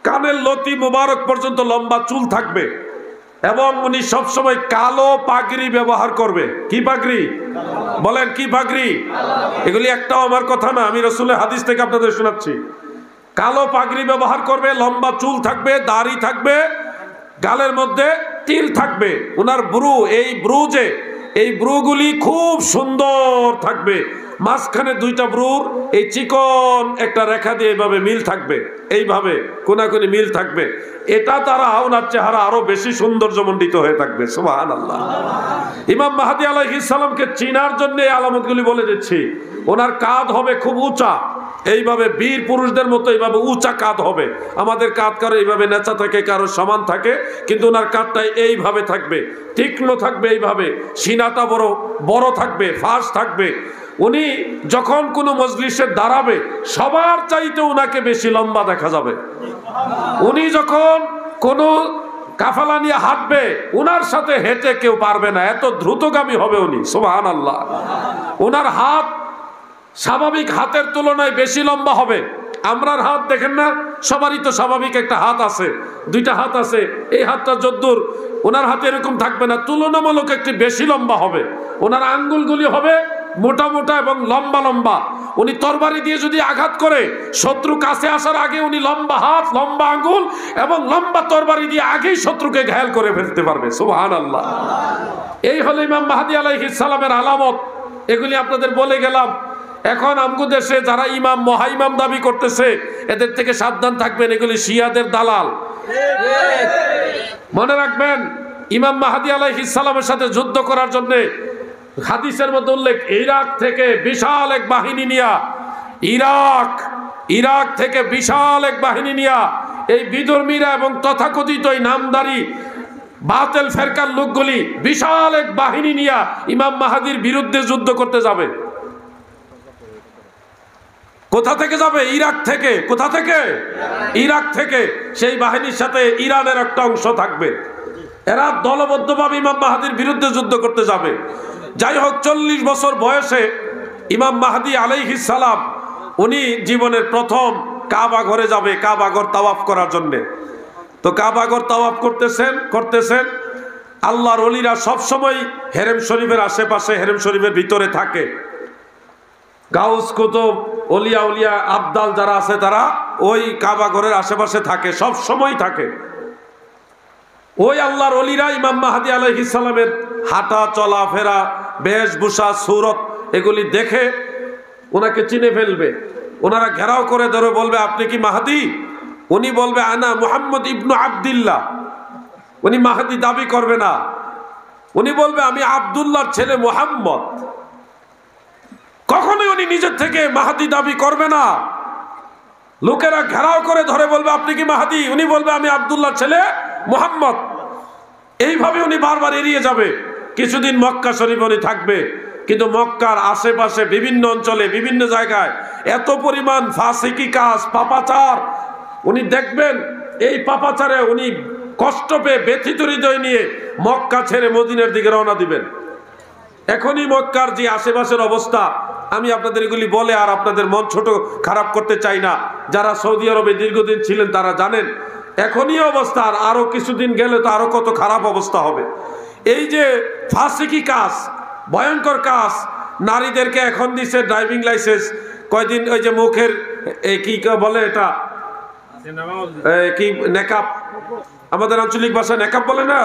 কানের লতি মুবারক পর্যন্ত লম্বা চুল থাকবে, এবং উনি সবসময় কালো পাগড়ি ব্যবহার করবে। কি পাগড়ি বলেন? কি পাগড়ি? এগুলি একটাও আমার কথা না, আমি রাসূলের হাদিস থেকে আপনাদের শোনাচ্ছি। কালো পাগড়ি ব্যবহার করবে, লম্বা চুল থাকবে, দাড়ি থাকবে, গালের মধ্যে তিল থাকবে। ওনার ব্রু, এই ব্রুগুলি খুব সুন্দর থাকবে, মাঝখানে দুইটা ব্রুর এই চিকন একটা রেখা দিয়ে এইভাবে মিল থাকবে, এইভাবে কোনাকুনি মিল থাকবে। এটা দ্বারা ওনার চেহারা আরো বেশি সৌন্দর্যমণ্ডিত হয়ে থাকবে। সুবহানাল্লাহ। ইমাম মাহদী আলাইহিস সালামকে চিনার জন্য এই আলামতগুলি বলে দিচ্ছি। ওনার কাঁধ হবে খুব উঁচা, এইভাবে বীর পুরুষদের মতো এইভাবে উঁচা কাঁধ হবে। আমাদের কাঁধ কারো এইভাবে নেচা থাকে, কারো সমান থাকে, কিন্তু ওনার কাঁধটা এইভাবে থাকবে, তীক্ষ্ণ থাকবে, এইভাবে সিনাটা বড় বড় থাকবে, ফাঁস থাকবে। উনি যখন কোনো মজলিসে দাঁড়াবে সবার চাইতে ওনাকে বেশি লম্বা দেখা যাবে। উনি যখন কোনো কাফেলা নিয়ে হাঁটবে ওনার সাথে হেঁটে কেউ পারবে না, এত দ্রুতগামী হবে উনি। সুবহানাল্লাহ। ওনার হাত স্বাভাবিক হাতের তুলনায় বেশি লম্বা হবে। আমরার হাত দেখেন না, সবারই তো স্বাভাবিক একটা হাত আছে, দুইটা হাত আছে, এই হাতটা যদ্দূর, ওনার হাতে এরকম থাকবে না, তুলনামূলক একটু বেশি লম্বা হবে। ওনার আঙ্গুলগুলি হবে মোটা মোটা এবং লম্বা লম্বা। উনি তরবারি দিয়ে যদি আঘাত করে শত্রু কাছে আসার আগে উনি লম্বা হাত, লম্বা আঙ্গুল এবং লম্বা তরবারি দিয়ে আগেই শত্রুকে ঘায়েল করে ফেলতে পারবে। সুবহানাল্লাহ। এই হলো ইমাম মাহদী আলাইহিস সালামের আলামত। এগুলি আপনাদের বলে গেলাম। এখন আমগো দেশে যারা ইমাম, মহা ইমাম দাবি করতেছে, এদের থেকে সাবধান থাকবেন, এগুলি শিয়াদের দালাল। মনে রাখবেন, ইমাম মাহদী আলাইহিস সালামের সাথে যুদ্ধ করার জন্য হাদিসের মধ্যে উল্লেখ, ইরাক থেকে বিশাল এক বাহিনী নিয়া, ইরাক থেকে বিশাল এক বাহিনী নিয়া এই বিধর্মীরা এবং তথাকথিত নামদারি বাতিল ফেরকার লোকগুলি বিশাল এক বাহিনী নিয়া ইমাম মাহদীর বিরুদ্ধে যুদ্ধ করতে যাবে। কোথা থেকে যাবে? ইরাক থেকে। কোথা থেকে? ইরাক থেকে। সেই বাহিনীর সাথে ইরানের একটা অংশ থাকবে। এরা দলবদ্ধভাবে ইমাম মাহদীর বিরুদ্ধে যুদ্ধ করতে যাবে। যাই হোক, 40 বছর বয়সে ইমাম মাহদী আলাইহিস সালাম উনি জীবনের প্রথম কাবা ঘরে যাবে, কাবা ঘর তাওয়াফ করার জন্যে। তো কাবা ঘর তাওয়াফ করতেছেন। আল্লাহর ওলিরা সবসময় হেরেম শরীফের আশেপাশে, হেরেম শরীফের ভিতরে থাকে। গাউস কুতুব, ওলিয়া উলিয়া আবদাল যারা আছে তারা ওই কাবা ঘরের আশেপাশে থাকে, সব সময় থাকে। ওই আল্লাহর ওলিরা ইমাম মাহদী আলাইহিস সালামের হাঁটা চলাফেরা, বেশভূষা, সূরত এগুলি দেখে ওনাকে চিনে ফেলবে। ওনারা ঘেরাও করে ধরে বলবে, আপনি কি মাহদী? উনি বলবে, আনা মুহাম্মদ ইবনু আব্দুল্লাহ। উনি মাহদী দাবি করবে না, উনি বলবে, আমি আব্দুল্লাহর ছেলে মুহাম্মদ। কখনোই উনি নিজের থেকে মাহদী দাবি করবে না। লোকেরা ঘেরাও করে ধরে বলবে, আপনি কি মাহদী? উনি বলবে, আমি আব্দুল্লাহর ছেলে মুহাম্মদ। এইভাবে উনি বারবার এড়িয়ে যাবে। কিছুদিন মক্কা শরীফ উনি থাকবে, কিন্তু মক্কার আশেপাশে বিভিন্ন অঞ্চলে, বিভিন্ন জায়গায় এত পরিমাণ ফাসিকি কাজ, পাপাচার উনি দেখবেন। এই পাপাচারে উনি কষ্ট পেয়ে ব্যথিত হৃদয় নিয়ে মক্কা ছেড়ে মদিনার দিকে রওনা দিবেন। এখনই মক্কার যে আশেপাশের অবস্থা, আমি আপনাদের এগুলি বলে আর আপনাদের মন ছোট খারাপ করতে চাই না। যারা সৌদি আরবে দীর্ঘদিন ছিলেন তারা জানেন এখনই অবস্থা, আর আরো কিছুদিন গেলে তো আরো কত খারাপ অবস্থা হবে। এই যে ফাসিকি কাজ, ভয়ঙ্কর কাজ, নারীদেরকে এখন দিচ্ছে ড্রাইভিং লাইসেন্স, কয়দিন ওই যে মুখের কি বলে এটা কি নেকাব, আমাদের আঞ্চলিক ভাষায় নেকাব বলে না,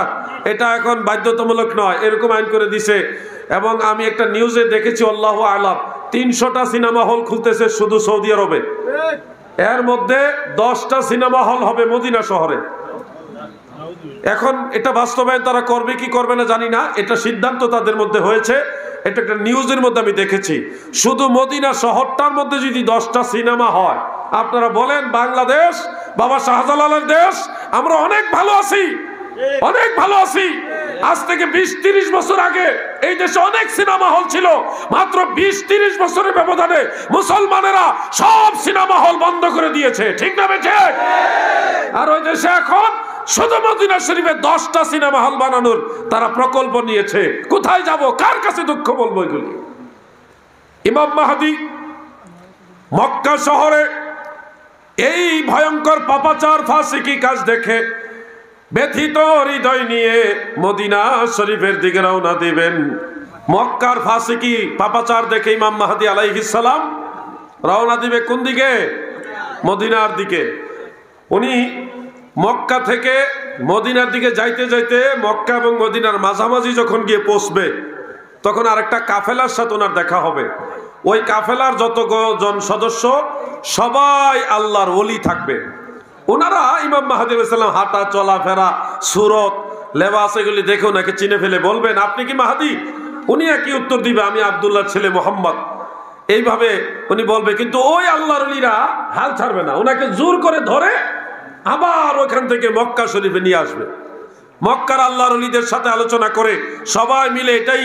এটা এখন বাধ্যতামূলক নয়, এরকম আইন করে দিছে। এবং আমি একটা নিউজে দেখেছি, আল্লাহু আলাম, 300টা সিনেমা হল খুলতেছে শুধু সৌদি আরবে। এর মধ্যে 10টা সিনেমা হল হবে মদিনা শহরে। এখন এটা বাস্তবায়ন তারা করবে কি করবে না জানি না, এটা সিদ্ধান্ত তাদের মধ্যে হয়েছে। এটা একটা নিউজের মধ্যে আমি দেখেছি, শুধু মদিনা শহরটার মধ্যে যদি 10টা সিনেমা হয়, আপনারা বলেন বাংলাদেশ বাবা শাহজালালের দেশ, আমরা অনেক ভালো আছি, অনেক ভালো আছি। আজ থেকে 20-30 বছর আগে এই দেশে অনেক সিনেমা হল ছিল, মাত্র 20-30 বছরের ব্যবধানে মুসলমানেরা সব সিনেমা হল বন্ধ করে দিয়েছে, ঠিক না বেঠে? আর ওই দেশে এখন শুধু মদিনা শরীফে 10টা সিনেমা হল বানানোর তারা প্রকল্প নিয়েছে। কোথায় যাব, কার কাছে দুঃখ বলবো এগুলি? ইমাম মাহদী মক্কা শহরে এই ভয়ঙ্কর পাপাচার ফাসিকি কাজ দেখে ব্যথিত হৃদয় নিয়ে মদিনা শরীফের দিকে রওনা দিবেন। মক্কার ফাসিকি পাপাচার দেখে ইমাম মাহদী আলাইহিস সালাম রওনা দিবে কোন দিকে? মদিনার দিকে। উনি মক্কা থেকে মদিনার দিকে যাইতে যাইতে মক্কা এবং মদিনার মাঝামাঝি যখন গিয়ে পৌঁছবে, তখন আরেকটা কাফেলার সাথে ওনার দেখা হবে। ওই কাফেলার যতজন সদস্য সবাই আল্লাহর ওলি থাকবে। ওনারা ইমাম মাহদী আলাইহিস সালাম হাঁটা চলাফেরা সুরত লেবাস এগুলি দেখে ওনাকে চিনে ফেলে বলবেন, আপনি কি মাহদী? উনি একই উত্তর দিবে, আমি আব্দুল্লাহর ছেলে মোহাম্মদ। এইভাবে উনি বলবে, কিন্তু ওই আল্লাহর ওলিরা হাল ছাড়বে না, ওনাকে জোর করে ধরে আবার ওখান থেকে মক্কা শরীফে নিয়ে আসবে। মক্কার আল্লাহর ওলিদের সাথে আলোচনা করে সবাই মিলে এটাই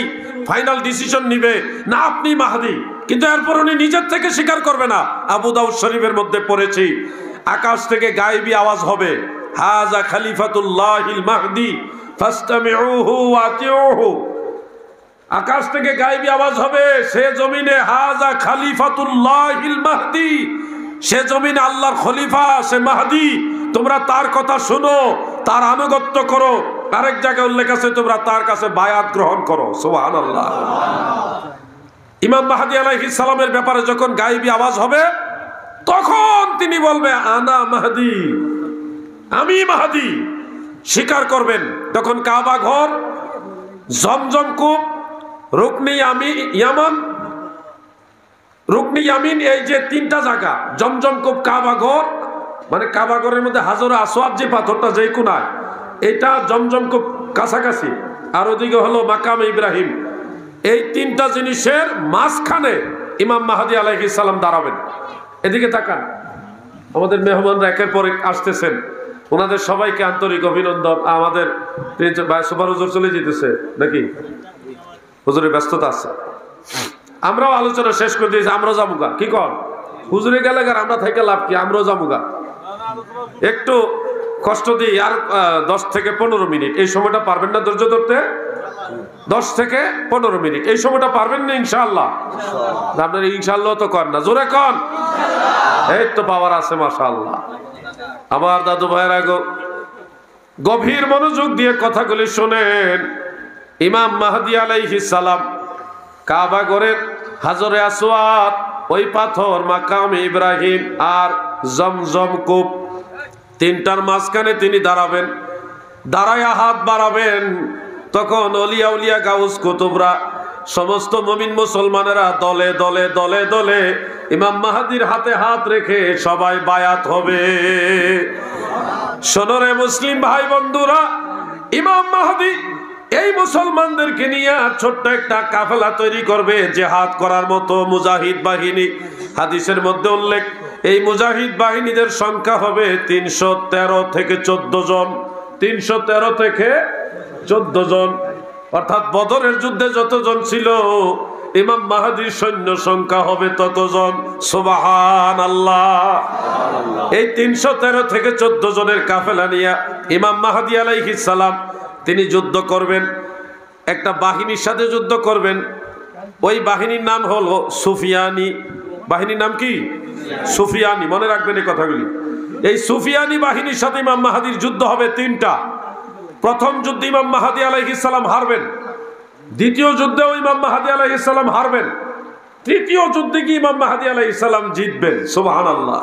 ফাইনাল ডিসিশন নিবে, না আপনি মাহদী। কিন্তু এরপর উনি নিজের থেকে স্বীকার করবে না। আবু দাউদ শরীফের মধ্যে পড়েছি, আকাশ থেকে গায়েবী আওয়াজ হবে, হাজা খলিফাতুল্লাহিল মাহদী ফাসতামিউহু ওয়াতিউহু। আকাশ থেকে গায়েবী আওয়াজ হবে, সে জমিনে হাজা খলিফাতুল্লাহিল মাহদী, সে জমিনে আল্লাহর খলিফা, সে মাহদী, তোমরা তার কথা শুনো, তার আনুগত্য করো। আরেক জায়গায় উল্লেখ আছে, তোমরা তার কাছে বায়াত গ্রহণ করো। সুবহানাল্লাহ। ইমাম মাহদী আলাইহিস সালামের ব্যাপারে যখন গায়েবী আওয়াজ হবে, তখন তিনি বলবে, আনা মাহদী, আমি মাহদী, স্বীকার করবেন। তখন কাবা ঘর, জমজম কূপ, রুকনি ইয়ামান, রুকনি ইয়ামিন, এই যে 3টা জায়গা, জমজম কূপ, কাবা ঘর, মানে কাবা ঘরের মধ্যে হাজরে আসওয়াদ যে পাথরটা যেই কোনায়, এটা জমজম কূপ কাছাকাছি, আর ওদিকে হলো মাকামে ইব্রাহিম। এই 3টা জিনিসের মাঝখানে ইমাম মাহদী আলাইহিস সালাম দাঁড়াবেন। এদিকে তাকান, আমাদের মেহমানরা একের পর এক আসতেছেন, ওনাদের সবাইকে আন্তরিক অভিনন্দন। আমাদের সুপার হুজুর চলে যেতেছে নাকি? হুজুরের ব্যস্ততা আছে, আমরাও আলোচনা শেষ করে দিয়েছি, আমরাও যাবুগা। কি কর হুজুরে গেলে আমরা থেকে লাভ কি, আমরাও যাবুগা। একটু কষ্ট দিই, আর 10 থেকে 15 মিনিট এই সময়টা পারবেন না ধৈর্য ধরতে? 10 থেকে 15 মিনিট এই সময়টা পারবেন না ইনশাআল্লাহ? আপনার ইনশাআল্লাহ তো কর না, জোরে কন। এই তো পাওয়ার আছে মাশাআল্লাহ। আমার দাদু ভাইরা গভীর মনোযোগ দিয়ে কথাগুলি শোনেন। ইমাম মাহদী আলাইহিস সালাম কাবা ঘরের হাজরে আসওয়াদ, ওই পাথর, মাকামে ইব্রাহিম আর জমজম কূপ, 3টার মাঝখানে তিনি দাঁড়াবেন। দাঁড়ায়া হাত বাড়াবেন, তখন অলিয়া উলিয়া গাউস কুতুবরা, সমস্ত মুমিন মুসলমানেরা দলে দলে দলে দলে ইমাম মাহদীর হাতে হাত রেখে সবাই বায়াত হবে। শোনো রে মুসলিম ভাই বন্ধুরা, ইমাম মাহদী এই মুসলমানদেরকে নিয়ে ছোট্ট একটা কাফেলা তৈরি করবে, জিহাদ করার মতো মুজাহিদ বাহিনী। হাদিসের মধ্যে উল্লেখ, এই মুজাহিদ বাহিনীদের সংখ্যা হবে 313 থেকে 14 জন। 313 থেকে 14 জন, অর্থাৎ বদরের যুদ্ধে যতজন ছিল, ইমাম মাহদীর সৈন্য সংখ্যা হবে ততজন। সুবহানাল্লাহ। এই 313 থেকে 14 জনের কাফেলা নিয়ে ইমাম মাহদী আলাইহিস সালাম তিনি যুদ্ধ করবেন, একটা বাহিনীর সাথে যুদ্ধ করবেন। ওই বাহিনীর নাম হলো সুফিয়ানি। বাহিনীর নাম কি? সুফিয়ানি। মনে রাখবেন এই কথাগুলি। এই সুফিয়ানি বাহিনীর সাথে ইমাম মাহদীর যুদ্ধ হবে 3টা। প্রথম যুদ্ধে ইমাম মাহদী আলাইহিস সালাম হারবেন, দ্বিতীয় যুদ্ধেও ইমাম মাহদী আলাইহিস সালাম হারবেন, তৃতীয় যুদ্ধে কি ইমাম মাহদী আলাইহিস সালাম জিতবেন। সুবহানাল্লাহ।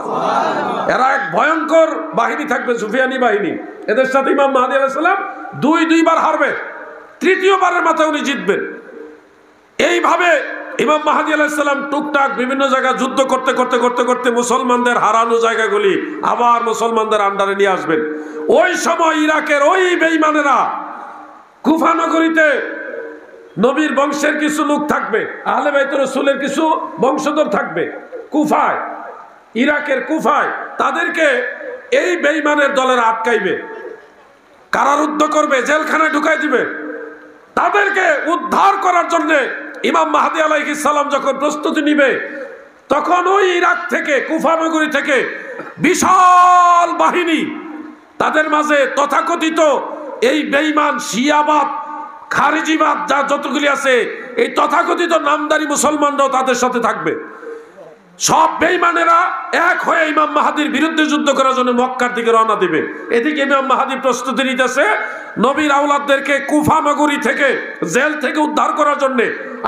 এরা এক ভয়ঙ্কর বাহিনী থাকবে, সুফিয়ানি বাহিনী। এদের সাথে ইমাম মাহদী আলাইহিস সালাম দুইবার হারবে, তৃতীয়বারের মাথায় উনি জিতবেন। এইভাবে ইমাম মাহদী আলাইহিস সালাম টুকটাক বিভিন্ন জায়গায় যুদ্ধ করতে করতে করতে করতে মুসলমানদের হারানো জায়গাগুলি আবার মুসলমানদের আন্ডারে নিয়ে আসবেন। ওই সময় ইরাকের ওই বেঈমানেরা কুফা নগরীতে নবীর বংশের কিছু লোক থাকবে, আহলে বাইত রাসূলের কিছু বংশধর থাকবে কুফায়, ইরাকের কুফায়। তাদেরকে এই বেঈমানের দলের আটকাইবে, কারারুদ্ধ করবে, জেলখানায় ঢুকাই দিবে। তাদেরকে উদ্ধার করার জন্য ইমাম মাহদী আলাইহিস সালাম যখন প্রস্তুতি নিবে, তখন ওই ইরাক থেকে, কুফা নগরী থেকে বিশাল বাহিনী, তাদের মাঝে তথাকথিত এই বেঈমান শিয়াবাদ, খারিজিবাদ যা যতগুলি আছে, এই তথাকথিত নামদারি মুসলমানরাও তাদের সাথে থাকবে। সব বেঈমানেরা এক হয়ে ইমাম মাহদীর বিরুদ্ধে যুদ্ধ করার জন্য মক্কার দিকে রওনা দিবে। এদিকে ইমাম মাহদী প্রস্তুতি নিতেছে নবীর আওলাদদেরকে কুফা নগরী থেকে, জেল থেকে উদ্ধার করার জন্য।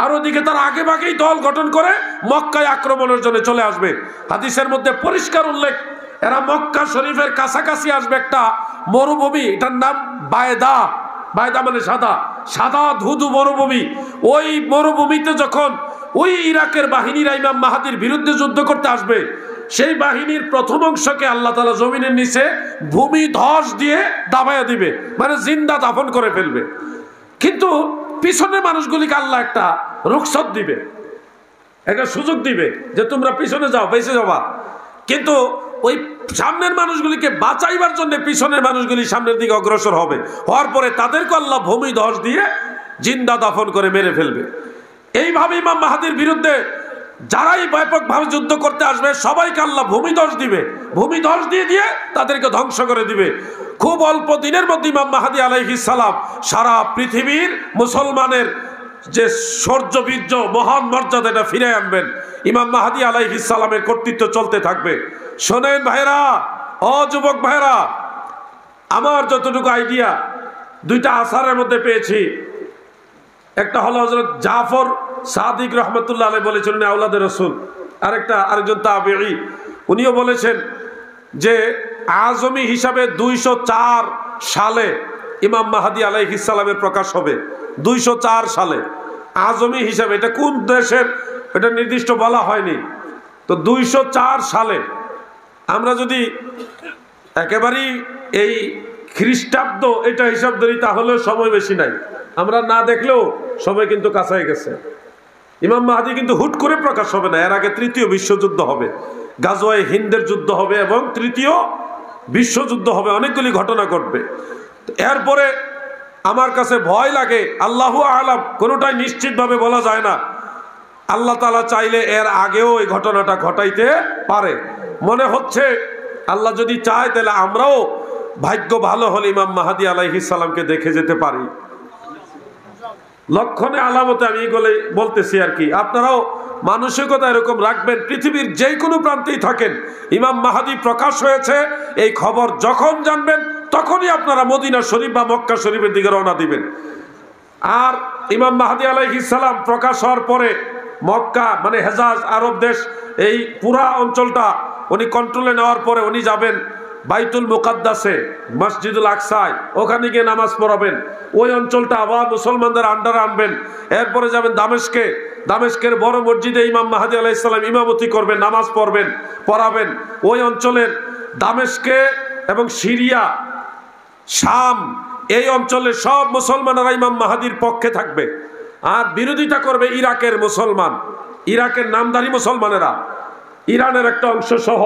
আর ওদিকে তারা আগে ভাগেই দল গঠন করে মক্কায় আক্রমণের জন্য চলে আসবে। হাদিসের মধ্যে পরিষ্কার উল্লেখ, এরা মক্কা শরীফের কাছাকাছি আসবে একটা মরুভূমি, এটার নাম বায়দা। বায়দা মানে সাদা, সাদা ধুধু মরুভূমি। ওই মরুভূমিতে যখন ওই ইরাকের বাহিনীরা ইমাম মাহদীর বিরুদ্ধে যুদ্ধ করতে আসবে, সেই বাহিনীর প্রথম অংশকে আল্লাহ তাআলা জমিনের নিচে ভূমি ধস দিয়ে দাবাইয়া দিবে, মানে জিন্দা দাফন করে ফেলবে। কিন্তু পিছনের মানুষগুলিকে আল্লাহ একটা রুখসত দিবে, একটা সুযোগ দিবে যে তোমরা পিছনে যাও, বেঁচে যাবা। কিন্তু ওই সামনের মানুষগুলিকে বাঁচাইবার জন্য পিছনের মানুষগুলি সামনের দিকে অগ্রসর হবে, হওয়ার পরে তাদেরকে আল্লাহ ভূমি ধস দিয়ে জিন্দা দাফন করে মেরে ফেলবে। এইভাবে ইমাম মাহদীর বিরুদ্ধে যারাই ব্যাপকভাবে যুদ্ধ করতে আসবে সবাইকে আল্লাহ ভূমিধস দিবে, ভূমিধস দিয়ে দিয়ে তাদেরকে ধ্বংস করে দিবে। খুব অল্প দিনের মধ্যে ইমাম মাহদী আলাইহিস সালাম সারা পৃথিবীর মুসলমানের যে শৌর্য বীর্য মহান মর্যাদা এটা ফিরে আনবেন। ইমাম মাহদী আলাইহিস সালামের কর্তৃত্ব চলতে থাকবে। শোনেন ভাইরা, ও যুবক ভাইরা, আমার যতটুকু আইডিয়া দুইটা আসারের মধ্যে পেয়েছি। একটা হলো হযরত জাফর সাদিক রহমতুল্লাহ আলাইহি বলেছিলেন আওলাদে রাসূল, আরেকজন তাবেঈ, উনিও বলেছেন যে আজমি হিসাবে 204 সালে ইমাম মাহদী আলাইহিস সালামের প্রকাশ হবে। 204 সালে আজমি হিসাবে, এটা কোন দেশের এটা নির্দিষ্ট বলা হয়নি। তো 204 সালে আমরা যদি একেবারেই এই খ্রিস্টাব্দ এটা হিসাব ধরি, তাহলে সময় বেশি নাই, আমরা না দেখলেও সময় কিন্তু কাছাই গেছে। ইমাম মাহদী কিন্তু হুট করে প্রকাশ হবে না, এর আগে তৃতীয় বিশ্বযুদ্ধ হবে, গাজওয়ায়ে হিন্দের যুদ্ধ হবে এবং তৃতীয় বিশ্বযুদ্ধ হবে, অনেকগুলি ঘটনা ঘটবে। এরপরে আমার কাছে ভয় লাগে, আল্লাহু আলাম, কোনোটাই নিশ্চিতভাবে বলা যায় না। আল্লাহ তাআলা চাইলে এর আগেও এই ঘটনাটা ঘটাইতে পারে। মনে হচ্ছে আল্লাহ যদি চায় তাহলে আমরাও ভাগ্য ভালো হলে ইমাম মাহদী আলাইহিস সালামকে দেখে যেতে পারি। লক্ষণে আলামতে আমি এগুলো বলতেছি আর কি, আপনারাও মানসিকতা এরকম রাখবেন। পৃথিবীর যে কোনো প্রান্তেই থাকেন, ইমাম মাহদী প্রকাশ হয়েছে এই খবর যখন জানবেন তখনই আপনারা মদিনা শরীফ বা মক্কা শরীফের দিকে রওনা দিবেন। আর ইমাম মাহদী আলাইহিস সালাম প্রকাশ হওয়ার পরে মক্কা মানে হেজাজ আরব দেশ, এই পুরা অঞ্চলটা উনি কন্ট্রোলে নেওয়ার পরে উনি যাবেন বাইতুল মুকাদ্দাসে, মসজিদুল আকসায়, ওখানে গিয়ে নামাজ পড়াবেন। ওই অঞ্চলটা আবার মুসলমানদের আন্ডারে আনবেন। এরপরে যাবেন দামেস্কে, দামেস্কের বড় মসজিদে ইমাম মাহদী আলাইহিস সালাম ইমামতি করবেন, নামাজ পড়বেন, পড়াবেন। ওই অঞ্চলের দামেস্কে এবং সিরিয়া, শাম, এই অঞ্চলের সব মুসলমানেরা ইমাম মাহদীর পক্ষে থাকবে। আর বিরোধিতা করবে ইরাকের মুসলমান, ইরাকের নামদারি মুসলমানেরা, ইরানের একটা অংশ সহ।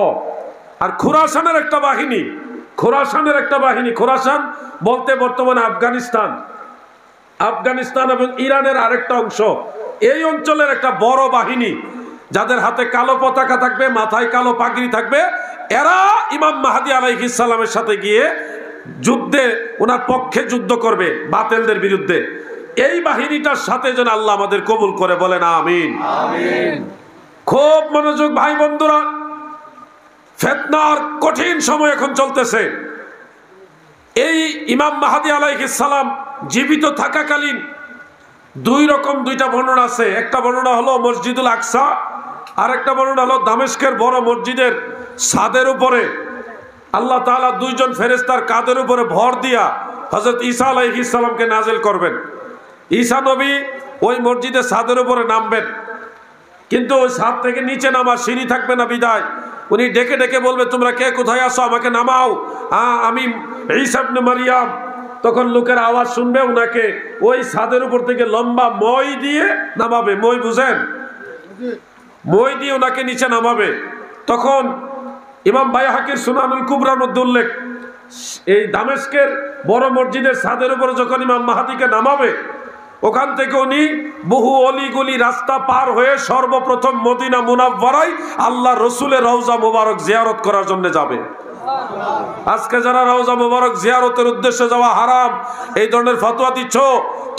আর খুরাসানের একটা বাহিনী, খুরাসান বলতে বর্তমানে আফগানিস্তান, আফগানিস্তান এবং ইরানের আরেকটা অংশ, এই অঞ্চলের একটা বড় বাহিনী যাদের হাতে কালো পতাকা থাকবে, মাথায় কালো পাগড়ি থাকবে, এরা ইমাম মাহদী আলাইহিস সালামের সাথে গিয়ে যুদ্ধে ওনার পক্ষে যুদ্ধ করবে বাতিলদের বিরুদ্ধে। এই বাহিনীটার সাথে যেন আল্লাহ আমাদের কবুল করে, বলেন আমিন। খুব মনোযোগ ভাই বন্ধুরা, ফিতনার কঠিন সময় এখন চলতেছে। এই ইমাম মাহদী আলাইহিস সালাম জীবিত থাকাকালীন দুই রকম দুইটা বর্ণনা আছে। একটা বর্ণনা হলো মসজিদুল আকসা, আর একটা বর্ণনা হলো দামেস্কের বড় মসজিদের ছাদের উপরে আল্লাহ তাআলা দুইজন ফেরেশতার কাঁধের উপরে ভর দিয়া হযরত ঈসা আলাইহিস সালামকে নাজিল করবেন। ঈসা নবী ওই মসজিদের ছাদের উপরে নামবেন, কিন্তু ওই ছাদ থেকে নিচে নামার সিঁড়ি থাকবে না বিদায় উনি ডেকে ডেকে বলবে, তোমরা কে কোথায় আসো, আমাকে নামাও, আমি ঈসা ইবনে মারইয়াম। তখন লোকের আওয়াজ শুনবে, উনাকে ওই ছাদের উপর থেকে লম্বা মই দিয়ে নামাবে। মই বুঝেন? মই দিয়ে ওনাকে নিচে নামাবে। তখন ইমাম বাইহাকির সুনানুল কুবরার মধ্যে উল্লেখ, এই দামেস্কের বড় মসজিদের ছাদের উপরে যখন ইমাম মাহদিকে নামাবে, ওখান থেকে উনি বহু অলিগলি রাস্তা পার হয়ে সর্বপ্রথম মদিনা মুনাওয়ারায় আল্লাহ রসুলের রওজা মুবারক জিয়ারত করার জন্য যাবে। আজকে যারা রওজা মুবারক জিয়ারতের উদ্দেশ্যে যাওয়া হারাম এই ধরনের ফতোয়া দিচ্ছ,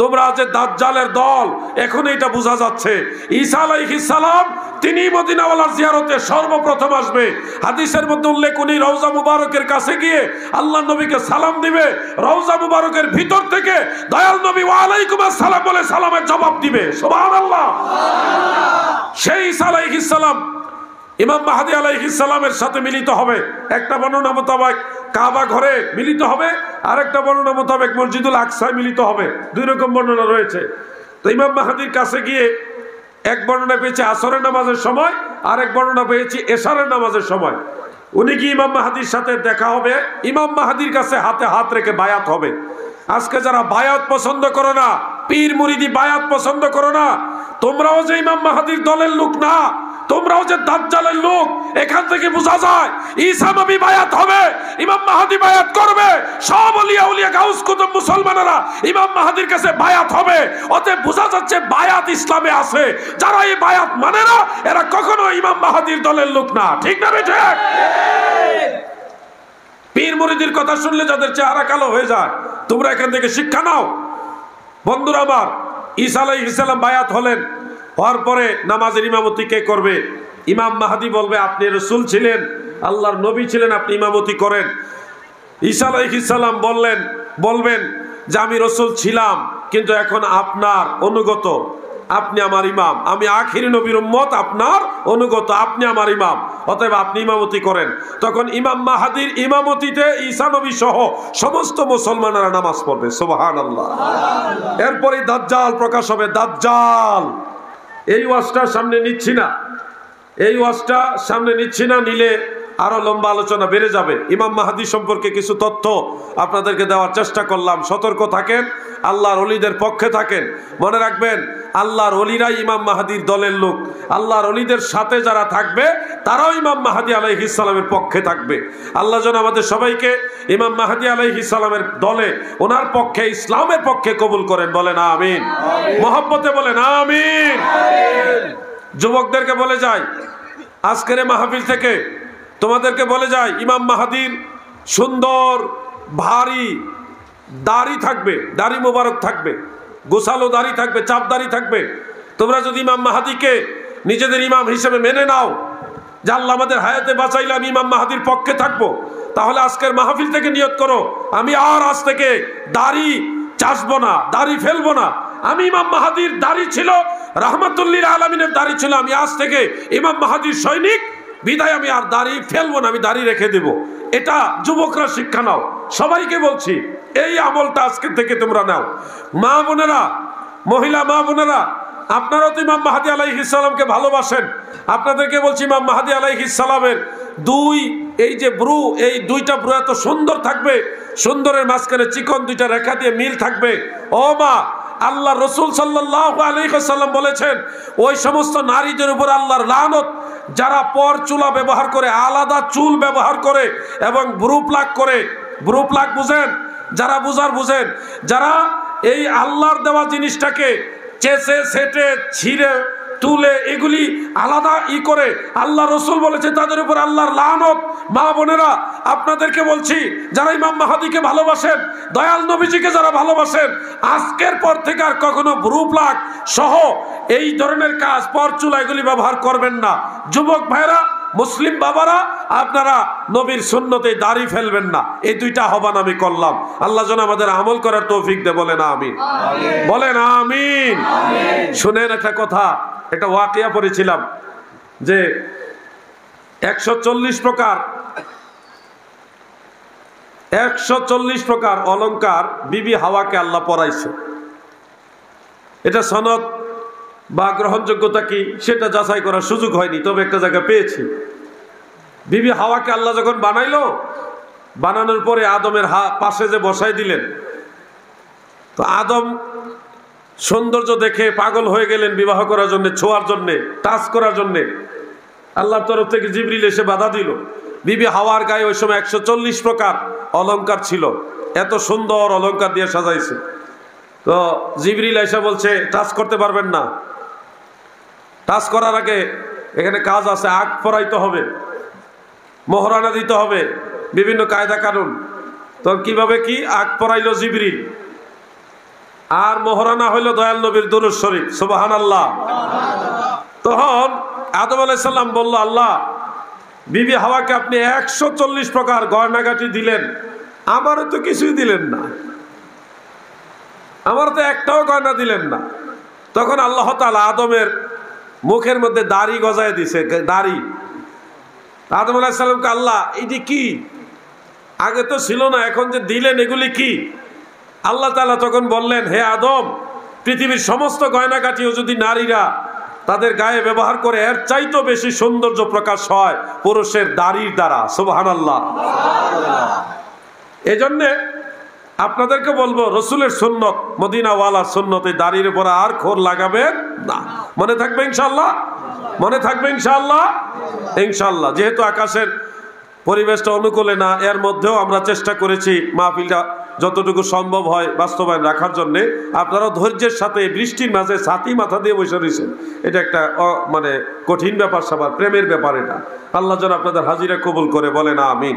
তোমরা যে দাজ্জালের দল, এখন এটা বোঝা যাচ্ছে। ঈসা আলাইহিস সালাম তিনি মদিনাওয়ালার জিয়ারতে সর্বপ্রথম আসবে। হাদিসের মধ্যে উল্লেখ, উনি রওজা মুবারকের কাছে গিয়ে আল্লাহ নবীকে সালাম দিবে, রওজা মুবারকের ভিতর থেকে দয়াল নবী ওয়া আলাইকুম আসসালাম বলে সালামের জবাব দিবে। সুবহানাল্লাহ। সেই ঈসা আলাইহিস সালাম ইমাম মাহদী আলাইহিস সালামের সাথে মিলিত হবে। একটা বর্ণনা মোতাবেক কাবা ঘরে মিলিত হবে, আর একটা বর্ণনা মোতাবেক মসজিদুল আকসায় মিলিত হবে। দুই রকম বর্ণনা রয়েছে। তো ইমাম মাহদীর কাছে গিয়ে এক বর্ণনা পেয়েছে আসরের নামাজের সময়, আর এক বর্ণনা পেয়েছি এশারের নামাজের সময়। উনি কি ইমাম মাহদীর সাথে দেখা হবে, ইমাম মাহদীর কাছে হাতে হাত রেখে বায়াত হবে। আজকে যারা বায়াত পছন্দ করো না, পীর মুরিদি বায়াত পছন্দ করো না, তোমরাও যে ইমাম মাহদীর দলের লোক না, তোমরাও যে দাজ্জালের লোক। এখান থেকে বোঝা যায় ঈসা নবী বায়াত হবে, ইমাম মাহদী বায়াত করবে, সব আউলিয়া উলিয়া গাউস কুতুব মুসলমানেরা ইমাম মাহদীর কাছে বায়াত হবে। অতএব বোঝা যাচ্ছে বায়াত ইসলামে আছে। যারা এই বায়াত মানে না, এরা কখনো ইমাম মাহদীর দলের লোক না। ঠিক না বেঠিক? পীর মুরিদির কথা শুনলে যাদের চেহারা কালো হয়ে যায়, তোমরা এখান থেকে শিক্ষা নাও। বন্ধুরা আমার, ঈসা আলাইহিস সালাম বায়াত হলেন, হওয়ার পরে নামাজের ইমামতি কে করবে? ইমাম মাহদী বলবে, আপনি রাসূল ছিলেন, আল্লাহর নবী ছিলেন, আপনি ইমামতি করেন। ঈসা আলাইহিস সালাম বলবেন যে আমি রাসূল ছিলাম, কিন্তু এখন আপনার অনুগত, আপনি আমার ইমাম, আমি আখিরি নবীর উম্মত, আপনার অনুগত, আপনি আমার ইমাম, অতএব আপনি ইমামতি করেন। তখন ইমাম মাহদীর ইমামতিতে ঈসা নবী সহ সমস্ত মুসলমানেরা নামাজ পড়বে। সুবহানাল্লাহ। এরপরে দাজ্জাল প্রকাশ হবে। দাজ্জাল, এই ওয়াজটা সামনে নিচ্ছি না, এই ওয়াজটা সামনে নিচ্ছি না, নিলে আরো লম্বা আলোচনা বেড়ে যাবে। ইমাম মাহদী সম্পর্কে কিছু তথ্য আপনাদেরকে দেওয়ার চেষ্টা করলাম। সতর্ক থাকেন, আল্লাহর ওলিদের পক্ষে থাকেন। মনে রাখবেন, আল্লাহর ওলিরাই ইমাম মাহদীর দলের লোক। আল্লাহর ওলিদের সাথে যারা থাকবে তারাও ইমাম মাহদী আলাইহিস সালামের পক্ষে থাকবে। আল্লাহ যেন আমাদের সবাইকে ইমাম মাহদী আলাইহিস সালামের দলে, ওনার পক্ষে, ইসলামের পক্ষে কবুল করেন। বলেন আমিন। মহব্বতে বলেন আমিন। যুবকদেরকে বলে যাই, আজকের মাহফিল থেকে তোমাদেরকে বলে যাই, ইমাম মাহদীর সুন্দর ভারী দাড়ি থাকবে, দাড়ি মোবারক থাকবে, গোছালো দাড়ি থাকবে, চাপ দাড়ি থাকবে। তোমরা যদি ইমাম মাহদীকে নিজেদের ইমাম হিসেবে মেনে নাও, যে আল্লাহ আমাদের হায়াতে বাঁচাইলে আমি ইমাম মাহদীর পক্ষে থাকবো, তাহলে আজকের মাহফিল থেকে নিয়ত করো, আমি আর আজ থেকে দাড়ি চাষবো না, দাড়ি ফেলবো না। আমি ইমাম মাহদীর দাড়ি ছিল, রাহমাতুল লিল আলামিনের দাড়ি ছিল, আমি আজ থেকে ইমাম মাহদীর সৈনিক, বিদায় আমি আর দাড়ি ফেলবো না, আমি দাড়ি রেখে দেব। এটা যুবকরা শিক্ষা নাও, সবাইকে বলছি, এই আমলটা আজকে থেকে তোমরা নাও। মা বোনেরা, মহিলা মা বোনেরা, আপনারাও তো ইমাম মাহদী আলাইহিস সালামকে ভালোবাসেন। আপনাদেরকে বলছি, ইমাম মাহদী আলাইহিস সালামের এই যে ব্রু, এই দুইটা ব্রু এত সুন্দর থাকবে, সুন্দরের মাঝখানে চিকন দুইটা রেখা দিয়ে মিল থাকবে। ও মা, আল্লাহ রসুল সাল্লাল্লাহু আলাইহি ওয়াসাল্লাম বলেছেন, ওই সমস্ত নারীদের উপর আল্লাহর লানত যারা পর চুলা ব্যবহার করে, আলাদা চুল ব্যবহার করে এবং ব্রু প্লাক করে। ব্রু প্লাক বুঝেন? যারা বুঝার বুঝেন। যারা এই আল্লাহর দেওয়া জিনিসটাকে চেঁচে সেটে ছিঁড়ে তুলে এগুলি আলাদা করে, আল্লাহ রসুল বলেছে তাদের উপর আল্লাহর লানত। মা বোনেরা, আপনাদেরকে বলছি, যারা ইমাম মাহদীকে ভালোবাসেন, দয়াল নবীজিকে যারা ভালোবাসেন, আজকের পর থেকে আর কখনো ব্রু প্লাক সহ এই ধরনের কাজ, পর চুলা, এগুলি ব্যবহার করবেন না। যুবক ভাইরা, মুসলিম বাবারা আপনারা নবীর সুন্নতে দাড়ি ফেলবেন না। এই দুইটা আহ্বান আমি করলাম। আল্লাহ যেন আমাদের আমল করার তৌফিক দেয়, বলেন আমিন। বলেন আমিন। শুনেন একটা কথা, একটা ওয়াকিয়া পড়েছিলাম যে 140 প্রকার অলংকার বিবি হাওয়াকে আল্লাহ পরাইছে। এটা সনদ বা গ্রহণযোগ্যতা কি সেটা যাচাই করার সুযোগ হয়নি, তবে একটা জায়গা পেয়েছি। বিবি হাওয়াকে আল্লাহ যখন বানাইলো, বানানোর পরে আদমের পাশে যে বসাই দিলেন, তো আদম সৌন্দর্য দেখে পাগল হয়ে গেলেন বিবাহ করার জন্য, ছোঁয়ার জন্য, টাচ করার জন্য। আল্লাহর তরফ থেকে জিবরিল এসে বাধা দিল। বিবি হাওয়ার গায়ে ওই সময় 140 প্রকার অলংকার ছিল, এত সুন্দর অলংকার দিয়ে সাজাইছে। তো জিবরিল এসে বলছে টাচ করতে পারবেন না, টাচ করার আগে এখানে কাজ আছে, আগ পরাইতে হবে, মোহরানা দিতে হবে, বিভিন্ন কায়দা কানুন। তখন কিভাবে কি আগ পরাইলো জিবরিল, আর মোহরানা হইল দয়াল নবীর দুরূদ শরীফ, সুবহানাল্লাহ। তখন আদম আলাইহিস সালাম বলল, আল্লাহ বিবি হাওয়াকে আপনি 140 প্রকার গয়নাগাটি দিলেন, আমারও তো কিছুই দিলেন না, আমার তো একটাও গয়না দিলেন না। তখন আল্লাহ তাআলা আদমের মুখের মধ্যে দাড়ি গজায় দিছে, দাড়ি। আদম আলাইহিস সালামকে আল্লাহ এইটি কি, আগে তো ছিল না, এখন যে দিলেন এগুলি কি? আল্লাহ তাআলা তখন বললেন, হে আদম, পৃথিবীর সমস্ত গয়নাগাটিও যদি নারীরা তাদের গায়ে ব্যবহার করে, এর চাইতেও বেশি সৌন্দর্য প্রকাশ হয় পুরুষের দাড়ির দ্বারা, সুবহানাল্লাহ। এজন্যে আপনাদেরকে বলবো, রসুলের সুন্নত, মদিনাওয়ালার সুন্নত, এই দাড়ির উপর আর খোর লাগাবেন না। মনে থাকবে ইনশাআল্লাহ, মনে থাকবে ইনশাআল্লাহ, ইনশাআল্লাহ। যেহেতু আকাশের পরিবেশটা অনুকূলে না, এর মধ্যেও আমরা চেষ্টা করেছি মাহফিলটা যতটুকু সম্ভব হয় বাস্তবায়ন রাখার জন্যে। আপনারাও ধৈর্যের সাথে বৃষ্টির মাঝে ছাতি মাথা দিয়ে বসে রয়েছেন, এটা একটা মানে কঠিন ব্যাপার, সবার প্রেমের ব্যাপার এটা। আল্লাহ যেন আপনাদের হাজিরা কবুল করে, বলেন আমিন।